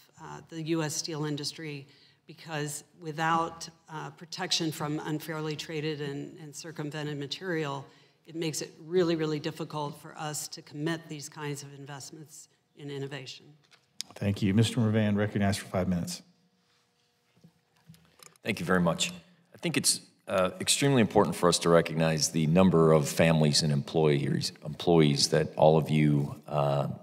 the U.S. steel industry, because without protection from unfairly traded and circumvented material, it makes it really, really difficult for us to commit these kinds of investments in innovation. Thank you. Mr. Mervan, recognized for 5 minutes. Thank you very much. I think it's extremely important for us to recognize the number of families and employees that all of you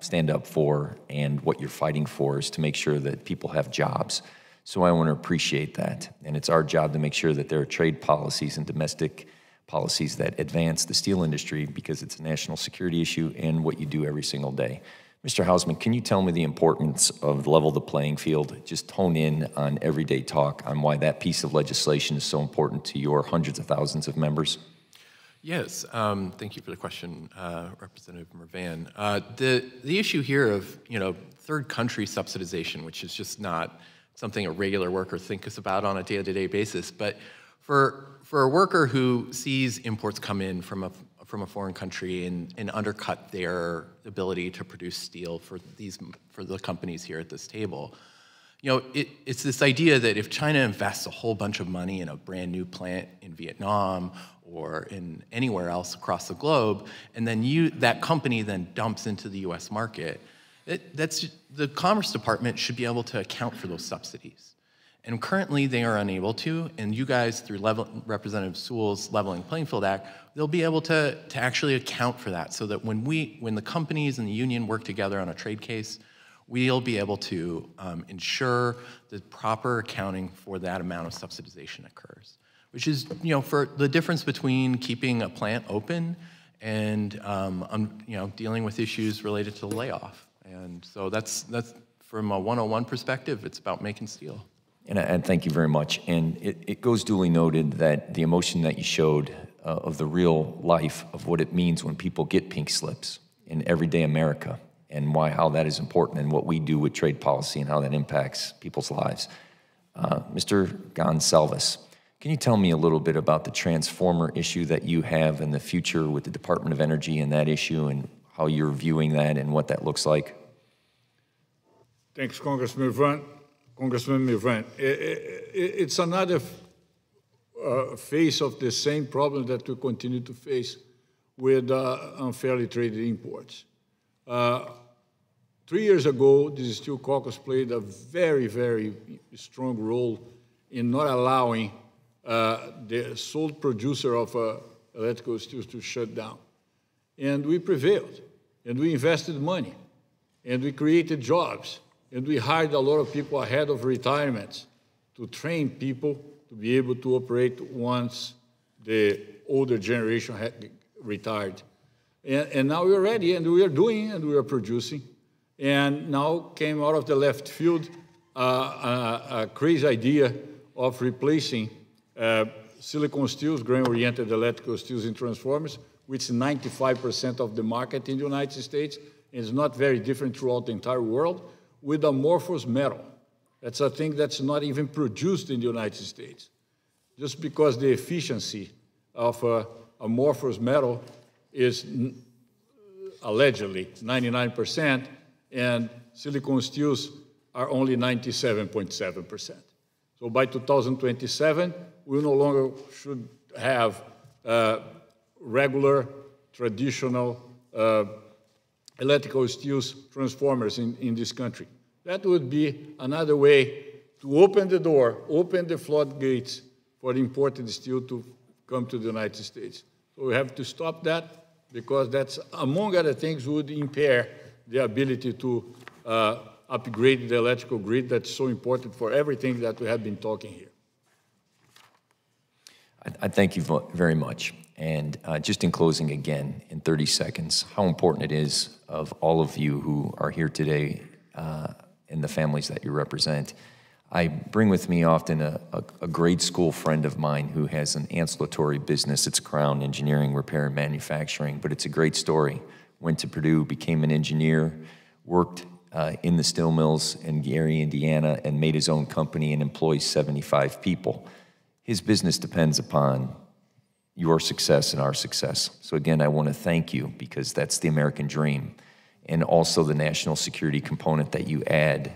stand up for, and what you're fighting for is to make sure that people have jobs. So I want to appreciate that. And it's our job to make sure that there are trade policies and domestic policies that advance the steel industry, because it's a national security issue and what you do every single day. Mr. Hausman, can you tell me the importance of level the playing field? Just hone in on everyday talk on why that piece of legislation is so important to your hundreds of thousands of members. Yes, thank you for the question, Representative Mervan. The issue here of third country subsidization, which is just not something a regular worker thinks about on a day-to-day basis, but for a worker who sees imports come in from a foreign country and undercut their ability to produce steel for the companies here at this table, it's this idea that if China invests a whole bunch of money in a brand new plant in Vietnam or in anywhere else across the globe, and then that company then dumps into the U.S. market, the Commerce Department should be able to account for those subsidies. And currently they are unable to, and you guys, through Representative Sewell's Leveling Playing Field Act, they'll be able to actually account for that, so that when the companies and the union work together on a trade case, we'll be able to ensure the proper accounting for that amount of subsidization occurs, which is, for the difference between keeping a plant open and, dealing with issues related to the layoff. And so that's from a 101 perspective, it's about making steel. And thank you very much. And it goes duly noted that the emotion that you showed of the real life of what it means when people get pink slips in everyday America, and how that is important, and what we do with trade policy and how that impacts people's lives. Mr. Gonsalves, can you tell me a little bit about the transformer issue that you have in the future with the Department of Energy and that issue, and how you're viewing that and what that looks like? Thanks, Congressman Mervan. It's another face of the same problem that we continue to face with unfairly traded imports. 3 years ago, the Steel Caucus played a very, very strong role in not allowing the sole producer of electrical steels to shut down. And we prevailed, and we invested money, and we created jobs, and we hired a lot of people ahead of retirements to train people to be able to operate once the older generation had retired. And now we're ready, and we are doing, and we are producing. And now came out of the left field a crazy idea of replacing silicon steels, grain-oriented electrical steels in transformers, which is 95% of the market in the United States, and is not very different throughout the entire world, with amorphous metal. That's a thing that's not even produced in the United States. Just because the efficiency of amorphous metal is allegedly 99%, and silicon steels are only 97.7%. So by 2027, we no longer should have regular, traditional electrical steel transformers in this country. That would be another way to open the door, open the floodgates for imported steel to come to the United States. So we have to stop that, because that's, among other things, would impair the ability to upgrade the electrical grid that's so important for everything that we have been talking here. I thank you very much. And just in closing again, in 30 seconds, how important it is of all of you who are here today and the families that you represent. I bring with me often a grade school friend of mine who has an ancillary business. It's Crown Engineering, Repair, and Manufacturing, but it's a great story. Went to Purdue, became an engineer, worked in the steel mills in Gary, Indiana, and made his own company and employs 75 people. His business depends upon your success and our success. So again, I want to thank you, because that's the American dream, and also the national security component that you add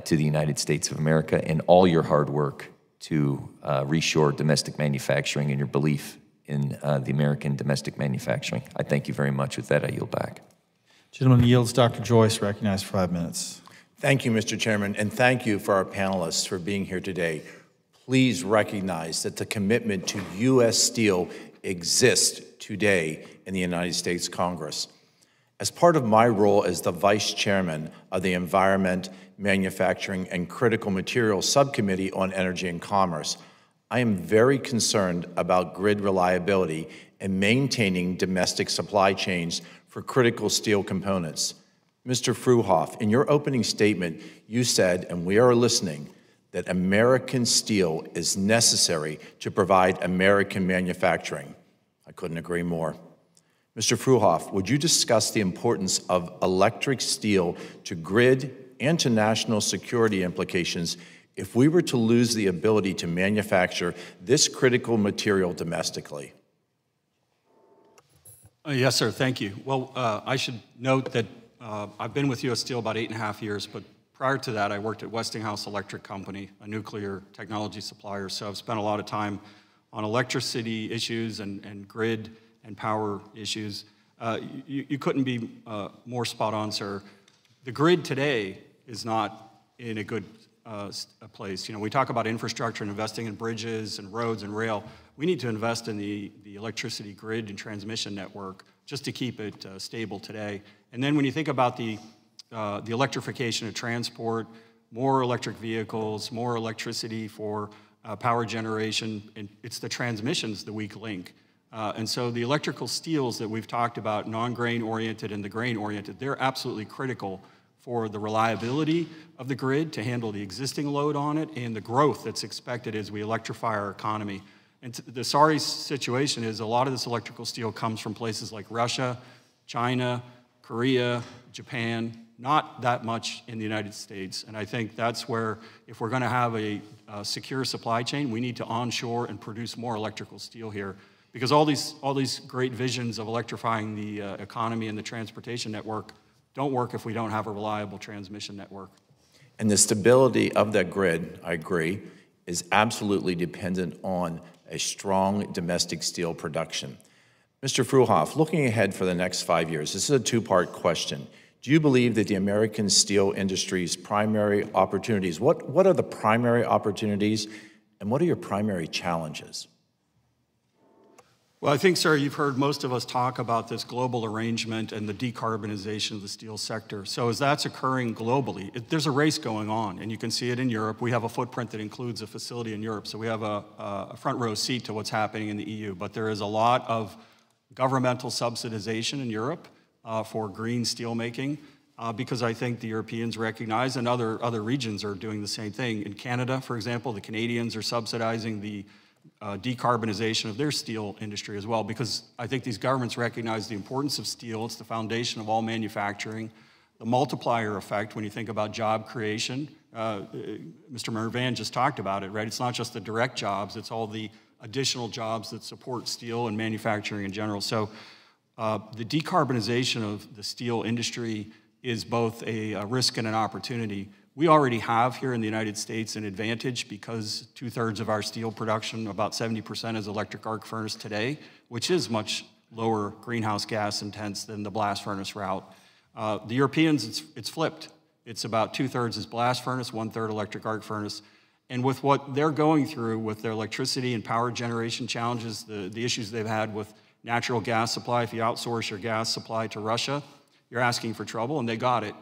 to the United States of America, and all your hard work to reshore domestic manufacturing and your belief in the American domestic manufacturing. I thank you very much. With that, I yield back. Gentleman yields. Dr. Joyce, recognized for 5 minutes. Thank you, Mr. Chairman, and thank you for our panelists for being here today. Please recognize that the commitment to U.S. steel exists today in the United States Congress. As part of my role as the Vice Chairman of the Environment, Manufacturing, and Critical Materials Subcommittee on Energy and Commerce, I am very concerned about grid reliability and maintaining domestic supply chains for critical steel components. Mr. Fruhoff, in your opening statement, you said, and we are listening, that American steel is necessary to provide American manufacturing. I couldn't agree more. Mr. Fruhoff, would you discuss the importance of electric steel to grid and to national security implications if we were to lose the ability to manufacture this critical material domestically? Yes, sir, thank you. Well, I should note that I've been with U.S. Steel about 8.5 years, but prior to that, I worked at Westinghouse Electric Company, a nuclear technology supplier, so I've spent a lot of time on electricity issues and grid and power issues. You couldn't be more spot on, sir. The grid today is not in a good place. You know, we talk about infrastructure and investing in bridges and roads and rail. We need to invest in the electricity grid and transmission network just to keep it stable today. And then when you think about the electrification of transport, more electric vehicles, more electricity for power generation, and it's the transmission's the weak link. And so the electrical steels that we've talked about, non-grain oriented and the grain oriented, they're absolutely critical for the reliability of the grid to handle the existing load on it and the growth that's expected as we electrify our economy. And the sorry situation is a lot of this electrical steel comes from places like Russia, China, Korea, Japan, not that much in the United States. And I think that's where, if we're gonna have a secure supply chain, we need to onshore and produce more electrical steel here. Because all these great visions of electrifying the economy and the transportation network don't work if we don't have a reliable transmission network. And the stability of that grid, I agree, is absolutely dependent on a strong domestic steel production. Mr. Fruhoff, looking ahead for the next 5 years, this is a two-part question. Do you believe that the American steel industry's primary opportunities, what are the primary opportunities and what are your primary challenges? Well, I think, sir, you've heard most of us talk about this global arrangement and the decarbonization of the steel sector. So as that's occurring globally, there's a race going on, and you can see it in Europe. We have a footprint that includes a facility in Europe, so we have a front row seat to what's happening in the EU. But there is a lot of governmental subsidization in Europe for green steel making, because I think the Europeans recognize, and other regions are doing the same thing. In Canada, for example, the Canadians are subsidizing the decarbonization of their steel industry as well, because I think these governments recognize the importance of steel. It's the foundation of all manufacturing. The multiplier effect, when you think about job creation, Mr. Mervan just talked about it, right? It's not just the direct jobs, it's all the additional jobs that support steel and manufacturing in general. So the decarbonization of the steel industry is both a risk and an opportunity. We already have here in the United States an advantage because 2/3 of our steel production, about 70%, is electric arc furnace today, which is much lower greenhouse gas intense than the blast furnace route. The Europeans, it's flipped. It's about 2/3 is blast furnace, 1/3 electric arc furnace. And with what they're going through with their electricity and power generation challenges, the issues they've had with natural gas supply, if you outsource your gas supply to Russia, you're asking for trouble, and they got it.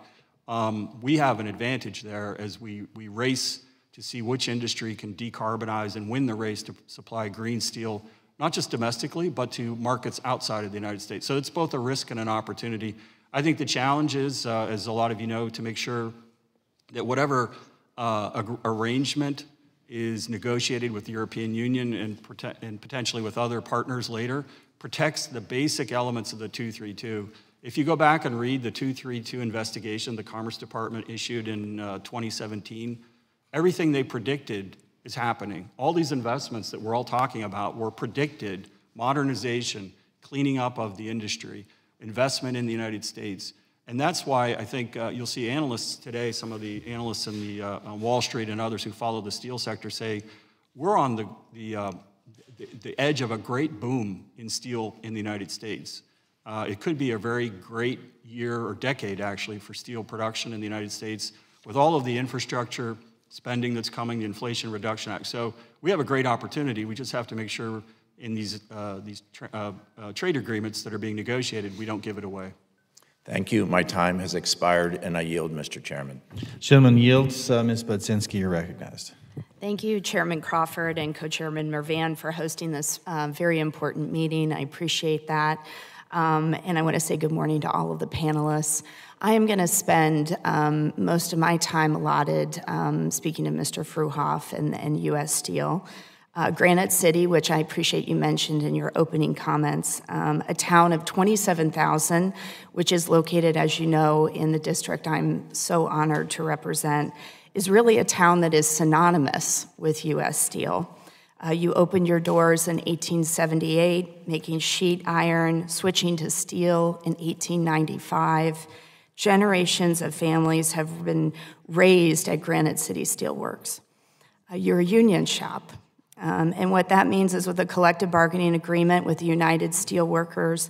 We have an advantage there as we race to see which industry can decarbonize and win the race to supply green steel, not just domestically, but to markets outside of the United States. So it's both a risk and an opportunity. I think the challenge is, as a lot of you know, to make sure that whatever arrangement is negotiated with the European Union and potentially with other partners later protects the basic elements of the 232. If you go back and read the 232 investigation the Commerce Department issued in 2017, everything they predicted is happening. All these investments that we're all talking about were predicted: modernization, cleaning up of the industry, investment in the United States. And that's why I think you'll see analysts today, some of the analysts in the on Wall Street and others who follow the steel sector say, we're on the edge of a great boom in steel in the United States. It could be a very great year or decade, actually, for steel production in the United States with all of the infrastructure spending that's coming, the Inflation Reduction Act. So we have a great opportunity. We just have to make sure in these trade agreements that are being negotiated, we don't give it away. Thank you. My time has expired, and I yield, Mr. Chairman. Gentleman yields. Ms. Budzinski, you're recognized. Thank you, Chairman Crawford and Co-Chairman Mervan, for hosting this very important meeting. I appreciate that. And I want to say good morning to all of the panelists. I am going to spend most of my time allotted speaking to Mr. Fruhoff and U.S. Steel. Granite City, which I appreciate you mentioned in your opening comments, a town of 27,000, which is located, as you know, in the district I'm so honored to represent, is really a town that is synonymous with U.S. Steel. You opened your doors in 1878, making sheet iron, switching to steel in 1895. Generations of families have been raised at Granite City Steelworks. You're a union shop. And what that means is with a collective bargaining agreement with the United Steelworkers,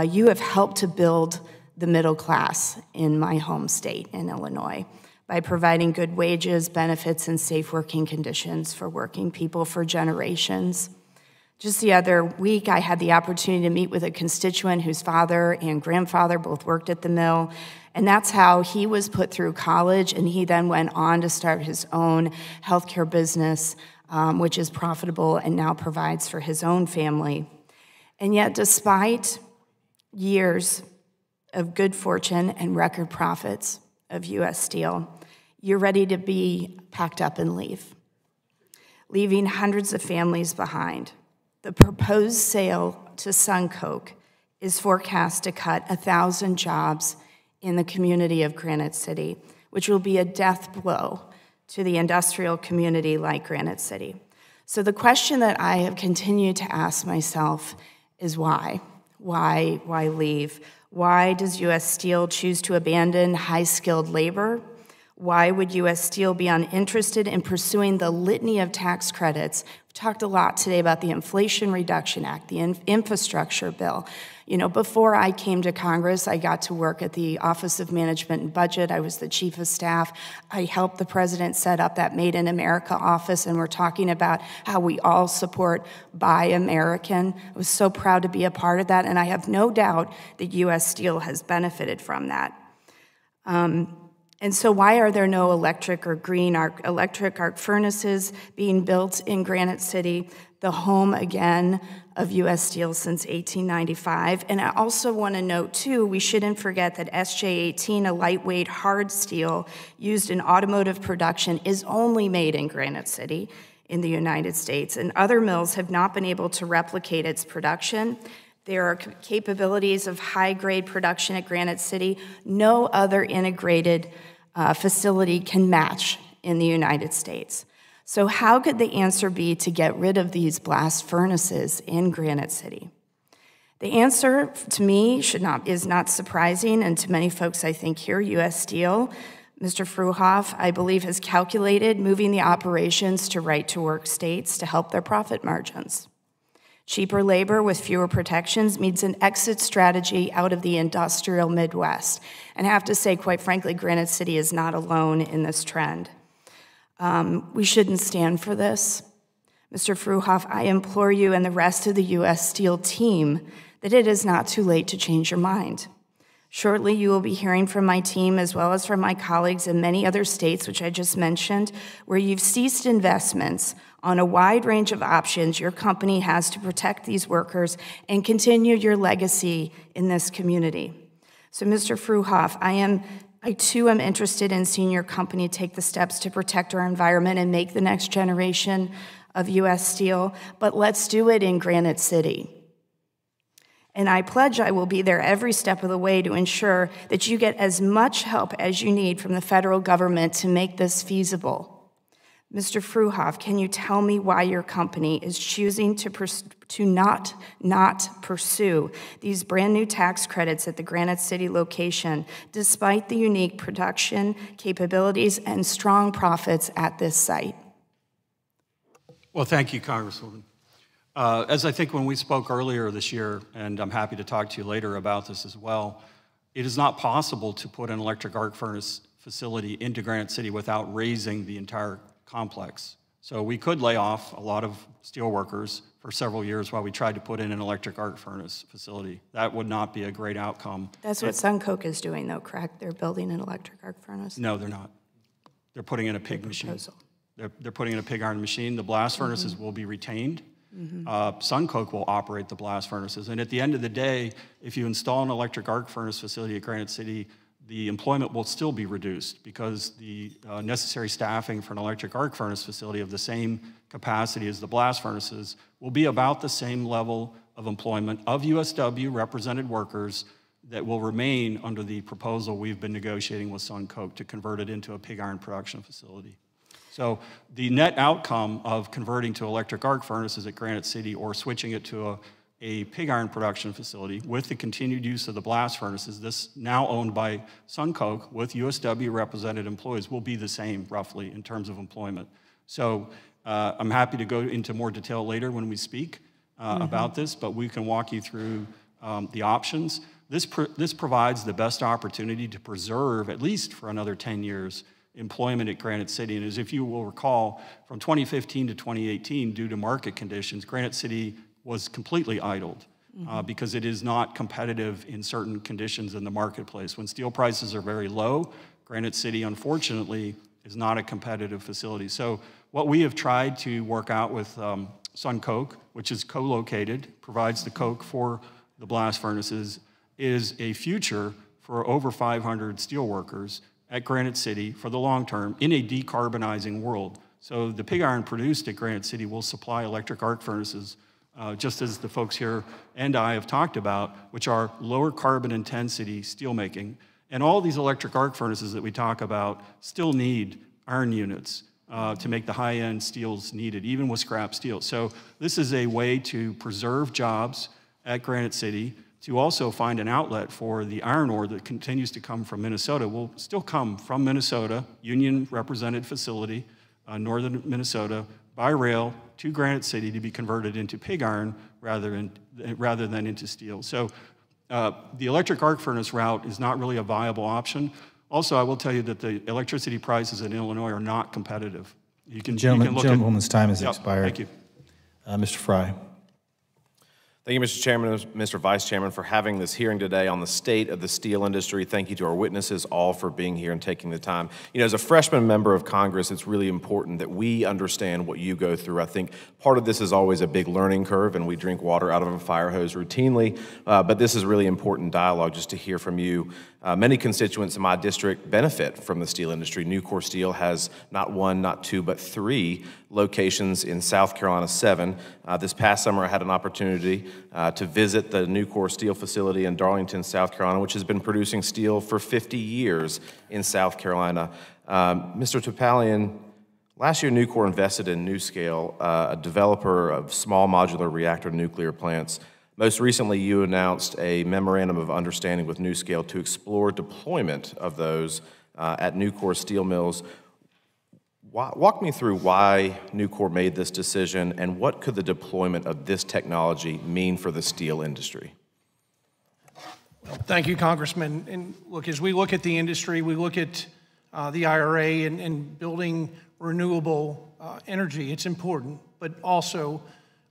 you have helped to build the middle class in my home state in Illinois by providing good wages, benefits, and safe working conditions for working people for generations. Just the other week, I had the opportunity to meet with a constituent whose father and grandfather both worked at the mill, and that's how he was put through college, and he then went on to start his own healthcare business, which is profitable and now provides for his own family. And yet, despite years of good fortune and record profits of U.S. Steel, you're ready to be packed up and leave, leaving hundreds of families behind. The proposed sale to SunCoke is forecast to cut 1,000 jobs in the community of Granite City, which will be a death blow to the industrial community like Granite City. So the question that I have continued to ask myself is why? Why leave? Why does U.S. Steel choose to abandon high-skilled labor? Why would U.S. Steel be uninterested in pursuing the litany of tax credits? We've talked a lot today about the Inflation Reduction Act, the infrastructure bill. You know, before I came to Congress, I got to work at the Office of Management and Budget. I was the chief of staff. I helped the president set up that Made in America office, and we're talking about how we all support Buy American. I was so proud to be a part of that, and I have no doubt that U.S. Steel has benefited from that. And so why are there no electric or green electric arc furnaces being built in Granite City, the home, again, of U.S. Steel since 1895? And I also want to note, too, we shouldn't forget that SJ18, a lightweight hard steel used in automotive production, is only made in Granite City in the United States, and other mills have not been able to replicate its production. There are capabilities of high-grade production at Granite City no other integrated facility can match in the United States. So how could the answer be to get rid of these blast furnaces in Granite City? The answer, to me, is not surprising, and to many folks, I think, here, U.S. Steel, Mr. Fruhoff, I believe, has calculated moving the operations to right-to-work states to help their profit margins. Cheaper labor with fewer protections means an exit strategy out of the industrial Midwest. And I have to say, quite frankly, Granite City is not alone in this trend. We shouldn't stand for this. Mr. Fruhoff, I implore you and the rest of the U.S. Steel team that it is not too late to change your mind. Shortly, you will be hearing from my team as well as from my colleagues in many other states, which I just mentioned, where you've ceased investments on a wide range of options your company has to protect these workers and continue your legacy in this community. So, Mr. Fruhoff, I too am interested in seeing your company take the steps to protect our environment and make the next generation of U.S. Steel, but let's do it in Granite City. And I pledge I will be there every step of the way to ensure that you get as much help as you need from the federal government to make this feasible. Mr. Fruhoff, can you tell me why your company is choosing to not pursue these brand new tax credits at the Granite City location, despite the unique production capabilities and strong profits at this site? Well, thank you, Congresswoman. As I think when we spoke earlier this year, and I'm happy to talk to you later about this as well, it is not possible to put an electric arc furnace facility into Granite City without raising the entire complex. So we could lay off a lot of steel workers for several years while we tried to put in an electric arc furnace facility. That would not be a great outcome. That's what SunCoke is doing, though, correct? They're building an electric arc furnace? No, they're not. They're putting in a pig machine. They're putting in a pig iron machine. The blast furnaces will be retained. SunCoke will operate the blast furnaces. And at the end of the day, if you install an electric arc furnace facility at Granite City, the employment will still be reduced because the necessary staffing for an electric arc furnace facility of the same capacity as the blast furnaces will be about the same level of employment of USW represented workers that will remain under the proposal we've been negotiating with SunCoke to convert it into a pig iron production facility. So the net outcome of converting to electric arc furnaces at Granite City or switching it to a pig iron production facility with the continued use of the blast furnaces, this now owned by SunCoke with USW represented employees, will be the same roughly in terms of employment. So I'm happy to go into more detail later when we speak about this, but we can walk you through the options. This provides the best opportunity to preserve, at least for another 10 years, employment at Granite City. And as if you will recall, from 2015 to 2018, due to market conditions, Granite City was completely idled because it is not competitive in certain conditions in the marketplace. When steel prices are very low, Granite City, unfortunately, is not a competitive facility. So what we have tried to work out with SunCoke, which is co-located, provides the coke for the blast furnaces, is a future for over 500 steel workers at Granite City for the long term in a decarbonizing world. So the pig iron produced at Granite City will supply electric arc furnaces, just as the folks here and I have talked about, which are lower carbon intensity steelmaking. And all these electric arc furnaces that we talk about still need iron units to make the high-end steels needed, even with scrap steel. So this is a way to preserve jobs at Granite City, to also find an outlet for the iron ore that continues to come from Minnesota. Will still come from Minnesota, union-represented facility, northern Minnesota, by rail to Granite City to be converted into pig iron rather than into steel. So the electric arc furnace route is not really a viable option. Also, I will tell you that the electricity prices in Illinois are not competitive. Gentleman's time has expired. Thank you. Mr. Fry. Thank you, Mr. Chairman and Mr. Vice Chairman, for having this hearing today on the state of the steel industry. Thank you to our witnesses all for being here and taking the time. You know, as a freshman member of Congress, it's really important that we understand what you go through. I think part of this is always a big learning curve, and we drink water out of a fire hose routinely, but this is really important dialogue just to hear from you. Many constituents in my district benefit from the steel industry. Nucor Steel has not one, not two, but 3 locations in South Carolina, 7. This past summer, I had an opportunity to visit the Nucor Steel facility in Darlington, South Carolina, which has been producing steel for 50 years in South Carolina. Mr. Topalian, last year Nucor invested in NuScale, a developer of small modular reactor nuclear plants. Most recently, you announced a memorandum of understanding with NuScale to explore deployment of those at Nucor steel mills. Walk me through why Nucor made this decision, and what could the deployment of this technology mean for the steel industry? Thank you, Congressman. And look, as we look at the industry, we look at the IRA and building renewable energy. It's important, but also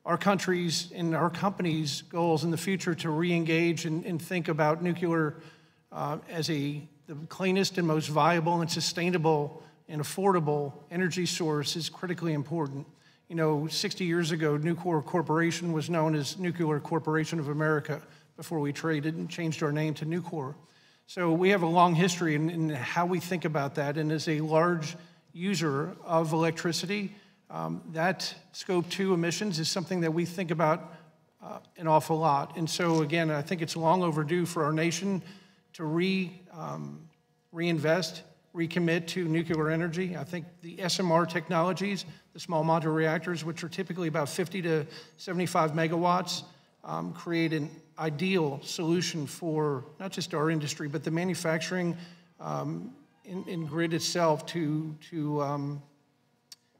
our country's and our companies' goals in the future to re-engage and think about nuclear as the cleanest and most viable and sustainable and affordable energy source is critically important. You know, 60 years ago, Nucor Corporation was known as Nuclear Corporation of America before we traded and changed our name to Nucor. So we have a long history in how we think about that, and as a large user of electricity, that Scope 2 emissions is something that we think about an awful lot. And so again, I think it's long overdue for our nation to reinvest, recommit to nuclear energy. I think the SMR technologies, the small modular reactors, which are typically about 50 to 75 megawatts, create an ideal solution for not just our industry, but the manufacturing in grid itself to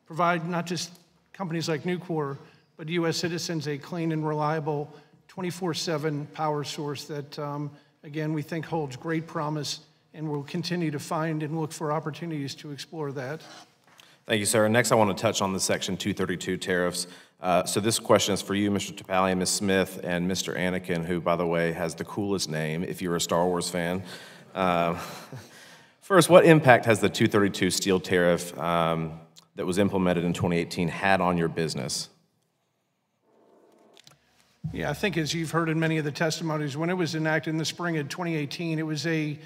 provide not just companies like Nucor, but U.S. citizens a clean and reliable 24/7 power source that, again, we think holds great promise, and we'll continue to find and look for opportunities to explore that. Thank you, sir. Next, I want to touch on the Section 232 tariffs. So this question is for you, Mr. Topalian, Ms. Smith, and Mr. Anakin, who, by the way, has the coolest name if you're a Star Wars fan. First, what impact has the 232 steel tariff that was implemented in 2018 had on your business? Yeah, I think as you've heard in many of the testimonies, when it was enacted in the spring of 2018, it was a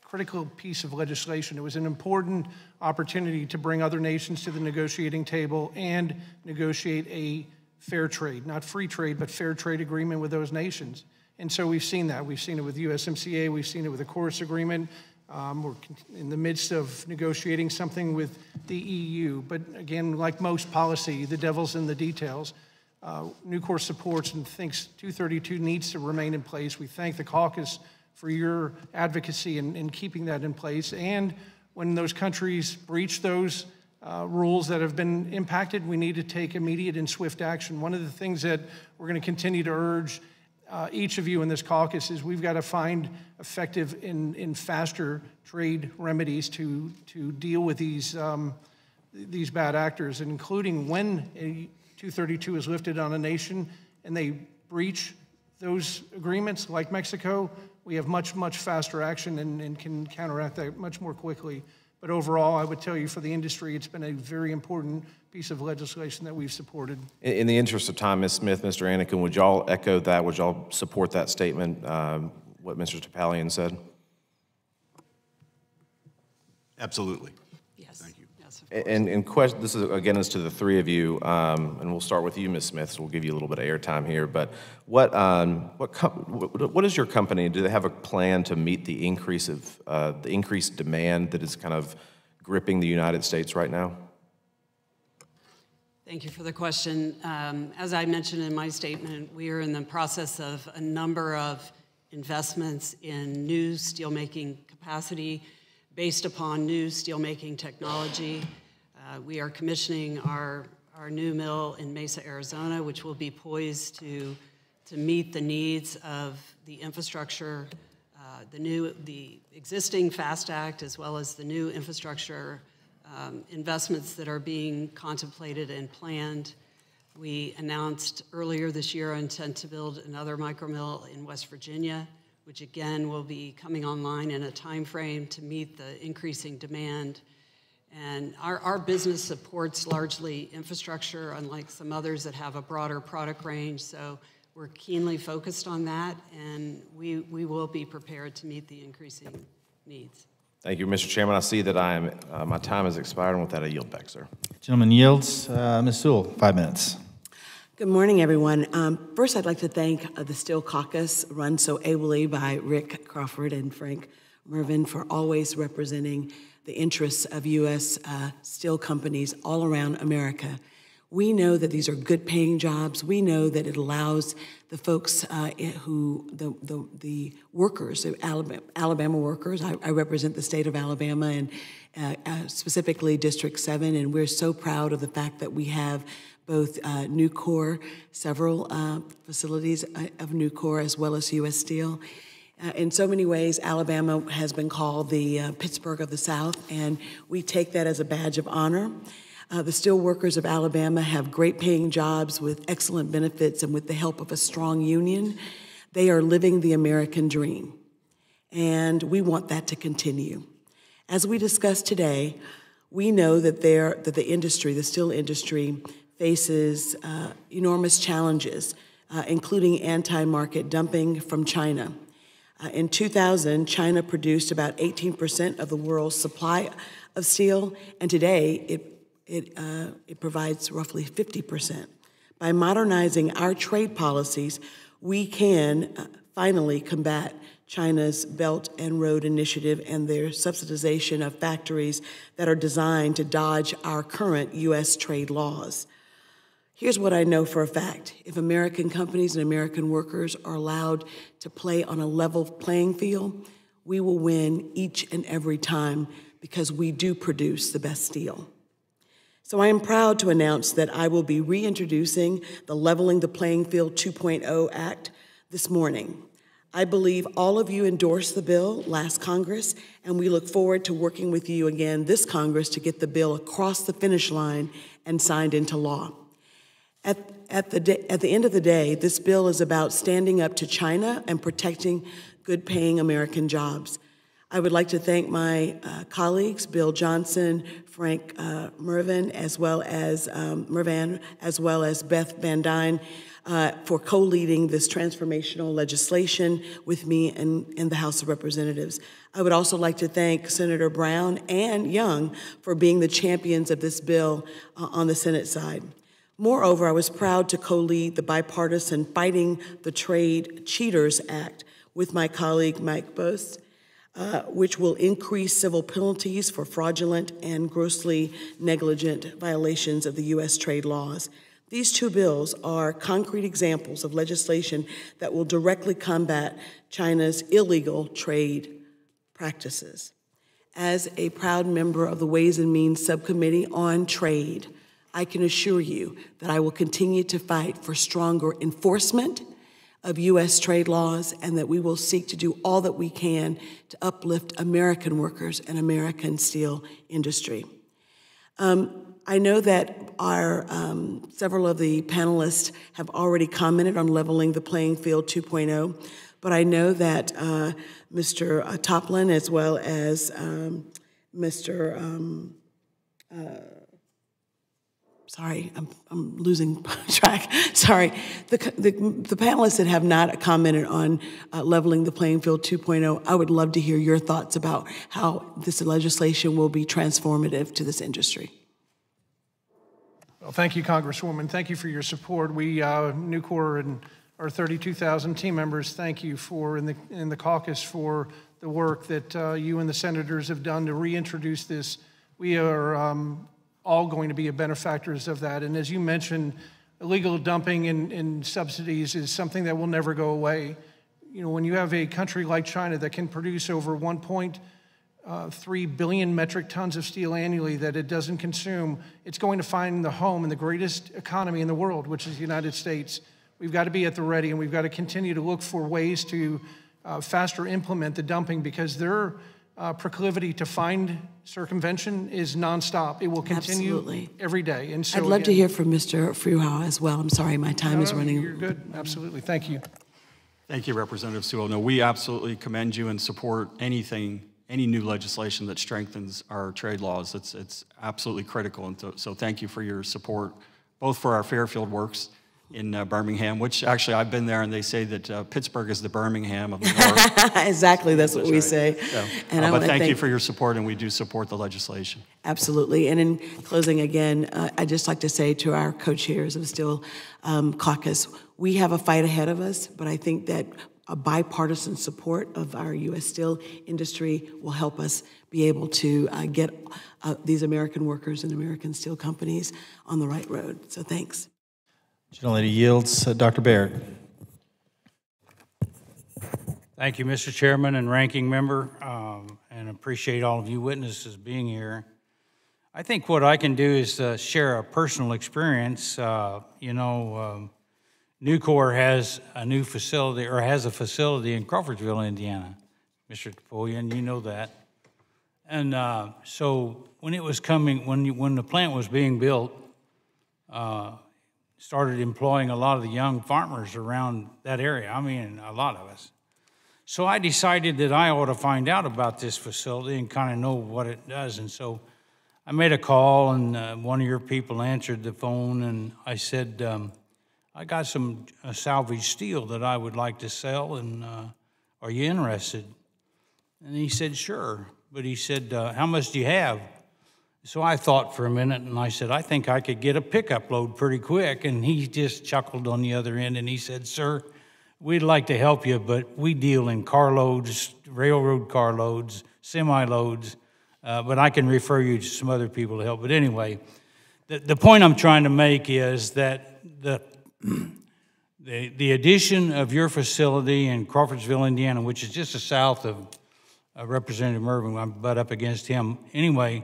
critical piece of legislation. It was an important opportunity to bring other nations to the negotiating table and negotiate a fair trade, not free trade, but fair trade agreement with those nations. And so we've seen that. We've seen it with USMCA, we've seen it with the Caucus agreement. We're in the midst of negotiating something with the EU. But again, like most policy, the devil's in the details. Nucor supports and thinks 232 needs to remain in place. We thank the Caucus for your advocacy in keeping that in place. And when those countries breach those rules that have been impacted, we need to take immediate and swift action. One of the things that we're going to continue to urge each of you in this caucus is we've got to find effective and faster trade remedies to deal with these bad actors, including when a 232 is lifted on a nation and they breach those agreements, like Mexico, we have much, much faster action and can counteract that much more quickly. But overall, I would tell you for the industry, it's been a very important piece of legislation that we've supported. In the interest of time, Ms. Smith, Mr. Anakin, would y'all echo that? Would y'all support that statement, what Mr. Topalian said? Absolutely. Yes. Thank you. Yes, of course. And question, this is again is to the three of you, and we'll start with you, Ms. Smith. So we'll give you a little bit of airtime here. But what is your company? Do they have a plan to meet the increased demand that is kind of gripping the United States right now? Thank you for the question. As I mentioned in my statement, we are in the process of a number of investments in new steelmaking capacity based upon new steelmaking technology. We are commissioning our new mill in Mesa, Arizona, which will be poised to meet the needs of the infrastructure, the existing FAST Act, as well as the new infrastructure investments that are being contemplated and planned. We announced earlier this year our intent to build another micromill in West Virginia, which again will be coming online in a time frame to meet the increasing demand. And our business supports largely infrastructure, unlike some others that have a broader product range. So we're keenly focused on that, and we will be prepared to meet the increasing needs. Thank you, Mr. Chairman. I see that my time has expired, and with that, I yield back, sir. Gentleman yields. Ms. Sewell, 5 minutes. Good morning, everyone. First, I'd like to thank the Steel Caucus, run so ably by Rick Crawford and Frank Mervyn, for always representing the interests of U.S. steel companies all around America. We know that these are good paying jobs. We know that it allows the folks the workers, the Alabama workers, I represent the state of Alabama and specifically District 7, and we're so proud of the fact that we have both Nucor, several facilities of Nucor as well as U.S. Steel. In so many ways, Alabama has been called the Pittsburgh of the South, and we take that as a badge of honor. The steel workers of Alabama have great paying jobs with excellent benefits, and with the help of a strong union, they are living the American dream. And we want that to continue. As we discussed today, we know that the industry, the steel industry, faces enormous challenges, including anti-market dumping from China. In 2000, China produced about 18% of the world's supply of steel, and today it provides roughly 50%. By modernizing our trade policies, we can finally combat China's Belt and Road Initiative and their subsidization of factories that are designed to dodge our current U.S. trade laws. Here's what I know for a fact. If American companies and American workers are allowed to play on a level playing field, we will win each and every time because we do produce the best steel. So I am proud to announce that I will be reintroducing the Leveling the Playing Field 2.0 Act this morning. I believe all of you endorsed the bill last Congress, and we look forward to working with you again this Congress to get the bill across the finish line and signed into law. At the end of the day, this bill is about standing up to China and protecting good-paying American jobs. I would like to thank my colleagues, Bill Johnson, Frank Mervyn, as well as Beth Van Dyne, for co-leading this transformational legislation with me in the House of Representatives. I would also like to thank Senator Brown and Young for being the champions of this bill on the Senate side. Moreover, I was proud to co-lead the bipartisan Fighting the Trade Cheaters Act with my colleague Mike Bose, which will increase civil penalties for fraudulent and grossly negligent violations of the U.S. trade laws. These two bills are concrete examples of legislation that will directly combat China's illegal trade practices. As a proud member of the Ways and Means Subcommittee on Trade, I can assure you that I will continue to fight for stronger enforcement of U.S. trade laws, and that we will seek to do all that we can to uplift American workers and American steel industry. I know that our several of the panelists have already commented on Leveling the Playing Field 2.0, but I know that Mr. Toplin, as well as Mr. Sorry, I'm losing track. Sorry. The panelists that have not commented on Leveling the Playing Field 2.0, I would love to hear your thoughts about how this legislation will be transformative to this industry. Well, thank you, Congresswoman. Thank you for your support. We, Nucor and our 32,000 team members, thank you for, in the caucus, for the work that you and the senators have done to reintroduce this. We are all going to be benefactors of that. And as you mentioned, illegal dumping and subsidies is something that will never go away. You know, when you have a country like China that can produce over 1.3 billion metric tons of steel annually that it doesn't consume, it's going to find the home in the greatest economy in the world, which is the United States. We've got to be at the ready, and we've got to continue to look for ways to faster implement the dumping, because their proclivity to find circumvention is nonstop. It will continue Absolutely. Every day. And so I'd love to hear from Mr. Fruhau as well. I'm sorry, my time is running. You're good. Absolutely. Thank you. Thank you, Representative Sewell. No, we absolutely commend you and support any new legislation that strengthens our trade laws. It's absolutely critical. And so thank you for your support, both for our Fairfield Works in Birmingham, which actually I've been there, and they say that Pittsburgh is the Birmingham of the North. Exactly, that's what we say. So, and but thank you for your support, and we do support the legislation. Absolutely. And in closing again, I'd just like to say to our co-chairs of the Steel Caucus, we have a fight ahead of us, but I think that bipartisan support of our U.S. steel industry will help us be able to get these American workers and American steel companies on the right road. So thanks. Gentlelady yields. Dr. Barrett. Thank you, Mr. Chairman and Ranking Member, and appreciate all of you witnesses being here. I think what I can do is share a personal experience. Nucor has a new facility, or has a facility in Crawfordsville, Indiana. Mr. Napoleon, you know that. And so when it was coming, when the plant was being built, started employing a lot of the young farmers around that area. I mean, a lot of us. So I decided that I ought to find out about this facility and kind of know what it does. And so I made a call, and one of your people answered the phone, and I said, I got some salvage steel that I would like to sell, and are you interested? And he said, sure. But he said, how much do you have? So I thought for a minute, and I said, I think I could get a pickup load pretty quick. And he just chuckled on the other end, and he said, sir, we'd like to help you, but we deal in carloads, railroad carloads, semi-loads, but I can refer you to some other people to help. But anyway, the point I'm trying to make is that the addition of your facility in Crawfordsville, Indiana, which is just south of Representative Mervin, I'm butt up against him anyway,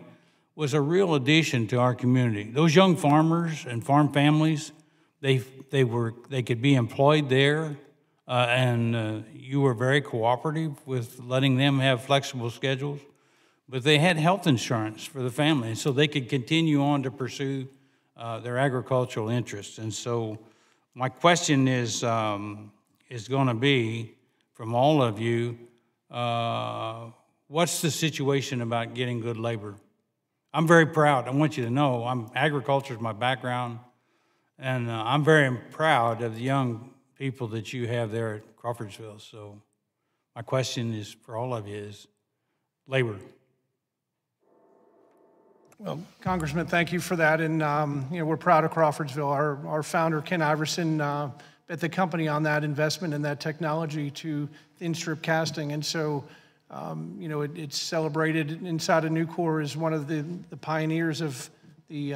was a real addition to our community. Those young farmers and farm families, they could be employed there. And you were very cooperative with letting them have flexible schedules, but they had health insurance for the family, and so they could continue on to pursue their agricultural interests. And so my question is going to be, from all of you, what's the situation about getting good labor? I'm very proud. I want you to know, agriculture is my background, and I'm very proud of the young people that you have there at Crawfordsville. So my question is for all of you is labor. Well, Congressman, thank you for that. And we're proud of Crawfordsville. Our founder, Ken Iverson, bet the company on that investment and that technology to thin strip casting. And so, it's celebrated inside of Nucor as one of the pioneers of the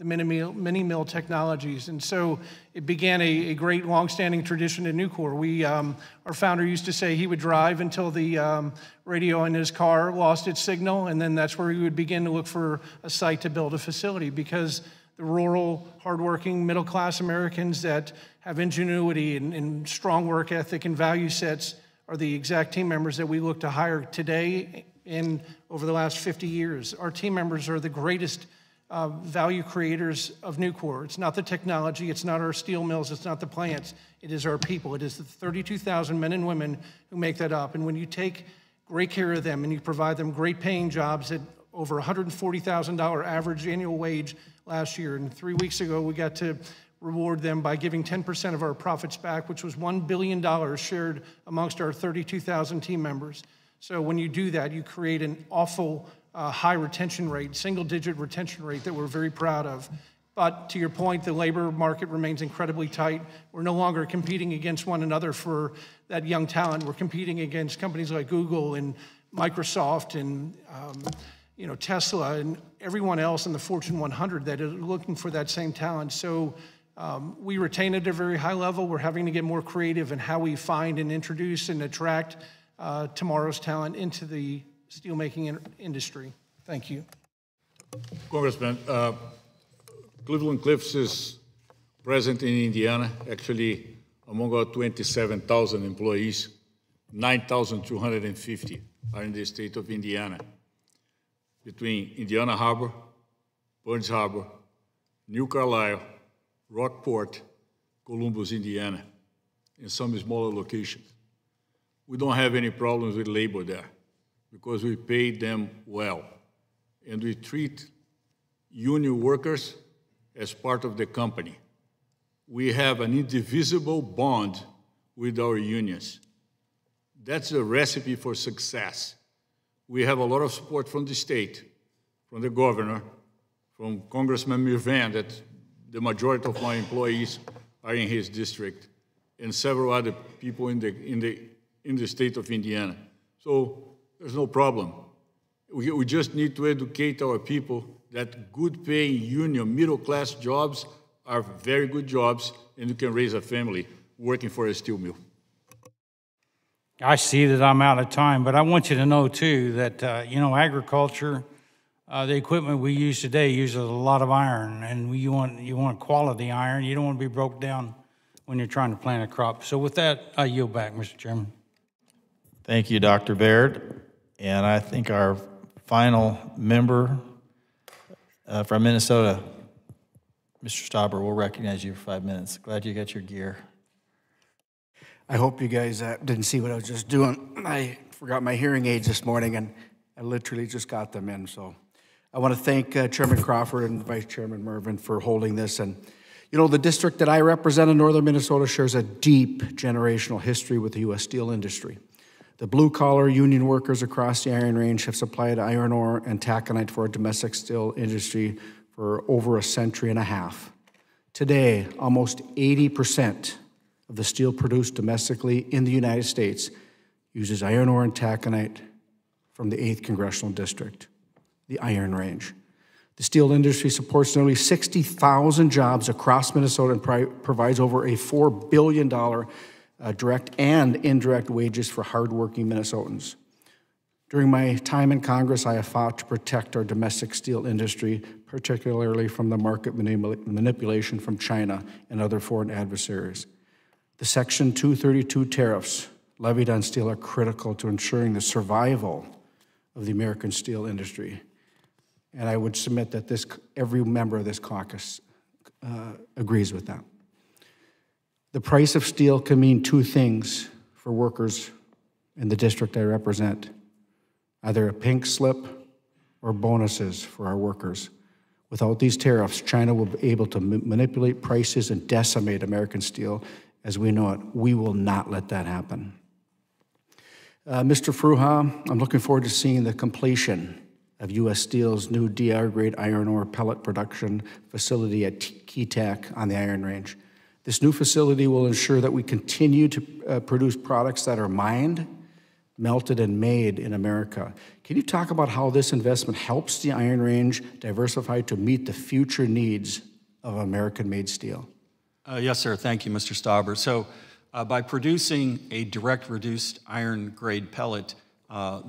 mini mill technologies. And so it began a great long-standing tradition in Nucor. Our founder used to say he would drive until the radio in his car lost its signal, and then that's where he would begin to look for a site to build a facility, because the rural, hardworking, middle-class Americans that have ingenuity and strong work ethic and value sets are the exact team members that we look to hire today and over the last 50 years. Our team members are the greatest value creators of Nucor. It's not the technology, it's not our steel mills, it's not the plants, it is our people. It is the 32,000 men and women who make that up. And when you take great care of them and you provide them great paying jobs at over $140,000 average annual wage last year, and 3 weeks ago we got to reward them by giving 10% of our profits back, which was $1 billion shared amongst our 32,000 team members. So when you do that, you create an awful high retention rate, single-digit retention rate that we're very proud of. But to your point, the labor market remains incredibly tight. We're no longer competing against one another for that young talent. We're competing against companies like Google and Microsoft and Tesla and everyone else in the Fortune 100 that is looking for that same talent. So we retain it at a very high level. We're having to get more creative in how we find and introduce and attract tomorrow's talent into the steelmaking industry. Thank you. Congressman, Cleveland-Cliffs is present in Indiana. Actually, among our 27,000 employees, 9,250 are in the state of Indiana. Between Indiana Harbor, Burns Harbor, New Carlisle, Rockport, Columbus, Indiana, and some smaller locations. We don't have any problems with labor there, because we pay them well. And we treat union workers as part of the company. We have an indivisible bond with our unions. That's a recipe for success. We have a lot of support from the state, from the governor, from Congressman Mervan, that the majority of my employees are in his district, and several other people in the state of Indiana. So there's no problem. We just need to educate our people that good-paying union middle-class jobs are very good jobs, and you can raise a family working for a steel mill. I see that I'm out of time, but I want you to know, too, that, agriculture, the equipment we use today uses a lot of iron, and you want quality iron. You don't want to be broke down when you're trying to plant a crop. So with that, I yield back, Mr. Chairman. Thank you, Dr. Baird. And I think our final member from Minnesota, Mr. Stauber, we'll recognize you for 5 minutes. Glad you got your gear. I hope you guys didn't see what I was just doing. I forgot my hearing aids this morning, and I literally just got them in. So I want to thank Chairman Crawford and Vice Chairman Mervin for holding this. And, the district that I represent in northern Minnesota shares a deep generational history with the U.S. steel industry. The blue-collar union workers across the Iron Range have supplied iron ore and taconite for our domestic steel industry for over a century and a half. Today, almost 80% of the steel produced domestically in the United States uses iron ore and taconite from the 8th Congressional District, the Iron Range. The steel industry supports nearly 60,000 jobs across Minnesota and provides over a $4 billion direct and indirect wages for hardworking Minnesotans. During my time in Congress, I have fought to protect our domestic steel industry, particularly from the market manipulation from China and other foreign adversaries. The Section 232 tariffs levied on steel are critical to ensuring the survival of the American steel industry. And I would submit that every member of this caucus agrees with that. The price of steel can mean two things for workers in the district I represent, either a pink slip or bonuses for our workers. Without these tariffs, China will be able to manipulate prices and decimate American steel as we know it. We will not let that happen. Mr. Fruha, I'm looking forward to seeing the completion of U.S. Steel's new DR-grade iron ore pellet production facility at Keetac on the Iron Range. This new facility will ensure that we continue to produce products that are mined, melted, and made in America. Can you talk about how this investment helps the Iron Range diversify to meet the future needs of American-made steel? Yes, sir. Thank you, Mr. Stauber. So by producing a direct reduced iron grade pellet,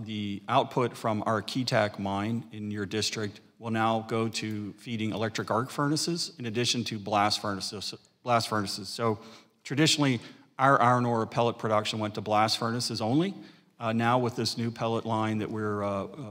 the output from our Keetac mine in your district will now go to feeding electric arc furnaces in addition to blast furnaces. So traditionally, our iron ore pellet production went to blast furnaces only. Now with this new pellet line that we're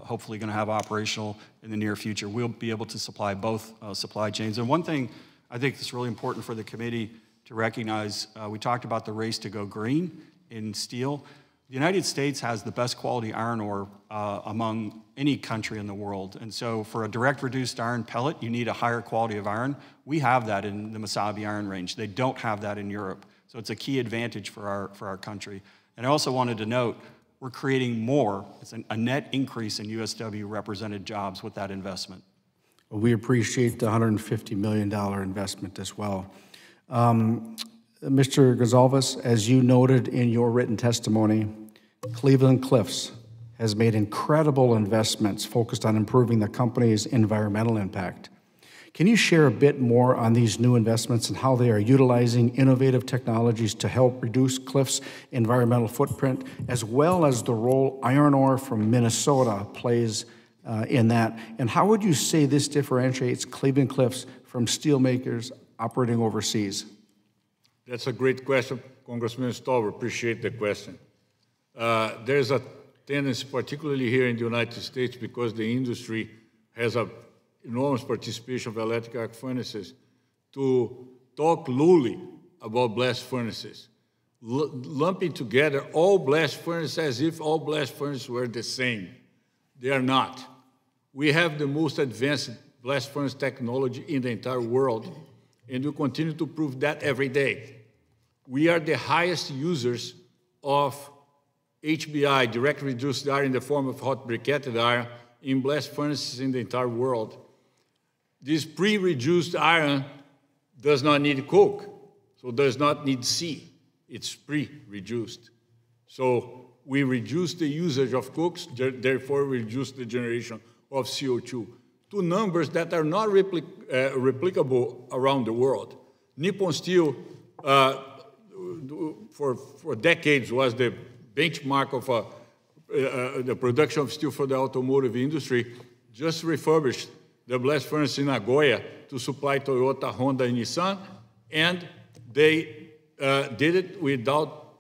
hopefully going to have operational in the near future, we'll be able to supply both supply chains. And one thing I think that's really important for the committee to recognize, we talked about the race to go green in steel. The United States has the best quality iron ore among any country in the world. And so for a direct reduced iron pellet, you need a higher quality of iron. We have that in the Mesabi Iron Range. They don't have that in Europe. So it's a key advantage for our country. And I also wanted to note, we're creating more. It's a net increase in USW represented jobs with that investment. Well, we appreciate the $150 million investment as well. Mr. Gonzalez, as you noted in your written testimony, Cleveland Cliffs has made incredible investments focused on improving the company's environmental impact. Can you share a bit more on these new investments and how they are utilizing innovative technologies to help reduce Cliffs' environmental footprint, as well as the role iron ore from Minnesota plays in that? And how would you say this differentiates Cleveland Cliffs from steelmakers operating overseas? That's a great question, Congressman Stauber. Appreciate the question. There's a tendency, particularly here in the United States, because the industry has an enormous participation of electric arc furnaces, to talk lowly about blast furnaces, lumping together all blast furnaces as if all blast furnaces were the same. They are not. We have the most advanced blast furnace technology in the entire world, and we continue to prove that every day. We are the highest users of HBI, direct reduced iron in the form of hot briquetted iron, in blast furnaces in the entire world. This pre-reduced iron does not need coke, so does not need C. it's pre-reduced. So we reduce the usage of cokes, therefore reduce the generation of CO2 to numbers that are not replicable around the world. Nippon Steel, for decades, was the benchmark of the production of steel for the automotive industry, just refurbished the blast furnace in Nagoya to supply Toyota, Honda, and Nissan, and they did it without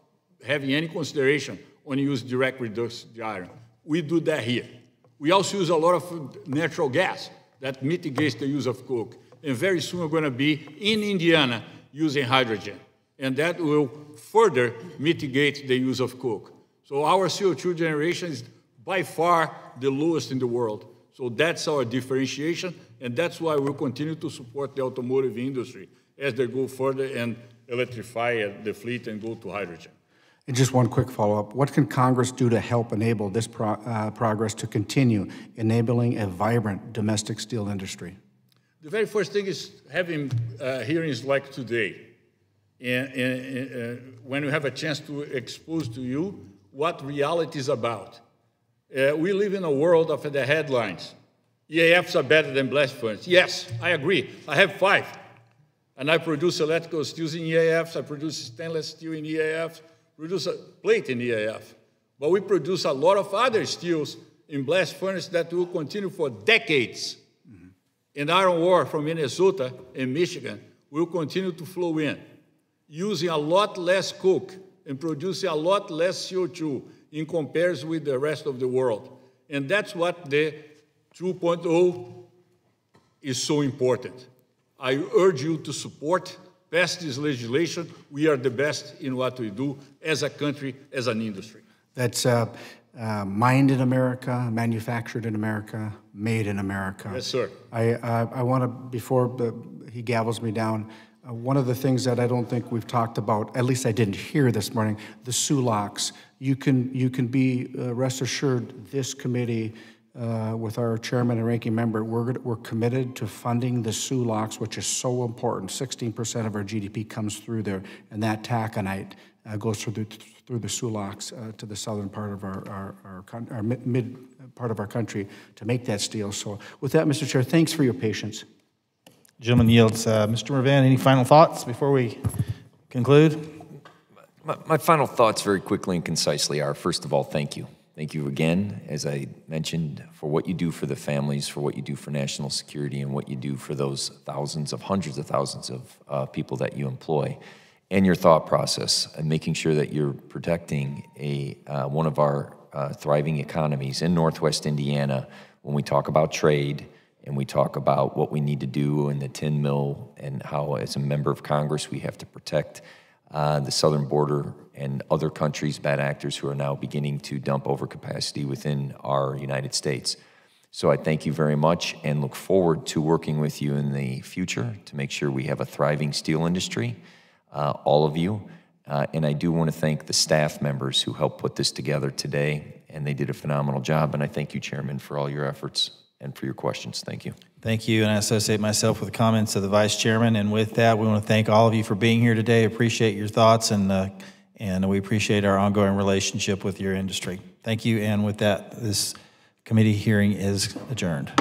having any consideration when you use direct reduced iron. We do that here. We also use a lot of natural gas that mitigates the use of coke. And very soon we're going to be in Indiana using hydrogen. And that will further mitigate the use of coke. So our CO2 generation is by far the lowest in the world. So that's our differentiation, and that's why we'll continue to support the automotive industry as they go further and electrify the fleet and go to hydrogen. And just one quick follow-up. What can Congress do to help enable this progress to continue enabling a vibrant domestic steel industry? The very first thing is having hearings like today. And when we have a chance to expose to you what reality is about. We live in a world of the headlines. EAFs are better than blast furnaces. Yes, I agree. I have 5. And I produce electrical steels in EAFs. I produce stainless steel in EAFs. Produce a plate in EAF. But we produce a lot of other steels in blast furnace that will continue for decades. Mm-hmm. And iron ore from Minnesota and Michigan will continue to flow in, using a lot less coke and producing a lot less CO2 in comparison with the rest of the world. And that's what the 2.0 is so important. I urge you to support, pass this legislation. We are the best in what we do as a country, as an industry. That's mined in America, manufactured in America, made in America. Yes, sir. I want to, before he gavels me down, one of the things that I don't think we've talked about, at least I didn't hear this morning, the SULOCs. You can be rest assured this committee, with our chairman and ranking member, we're committed to funding the SULOCs, which is so important. 16% of our GDP comes through there, and that taconite goes through the SULOCs to the southern part of our mid part of our country to make that steel. So with that, Mr. Chair, thanks for your patience. Gentleman yields. Mr. Mervan, any final thoughts before we conclude? My final thoughts very quickly and concisely are, first of all, thank you. Thank you again, as I mentioned, for what you do for the families, for what you do for national security, and what you do for those hundreds of thousands of people that you employ, and your thought process, and making sure that you're protecting one of our thriving economies in Northwest Indiana when we talk about trade, and we talk about what we need to do in the tin mill, and how, as a member of Congress, we have to protect the southern border and other countries, bad actors who are now beginning to dump overcapacity within our United States. So I thank you very much and look forward to working with you in the future to make sure we have a thriving steel industry, all of you. And I do want to thank the staff members who helped put this together today, and they did a phenomenal job. And I thank you, Chairman, for all your efforts and for your questions. Thank you. Thank you, and I associate myself with the comments of the Vice Chairman. And with that, we want to thank all of you for being here today. Appreciate your thoughts, and we appreciate our ongoing relationship with your industry. Thank you, and with that, this committee hearing is adjourned.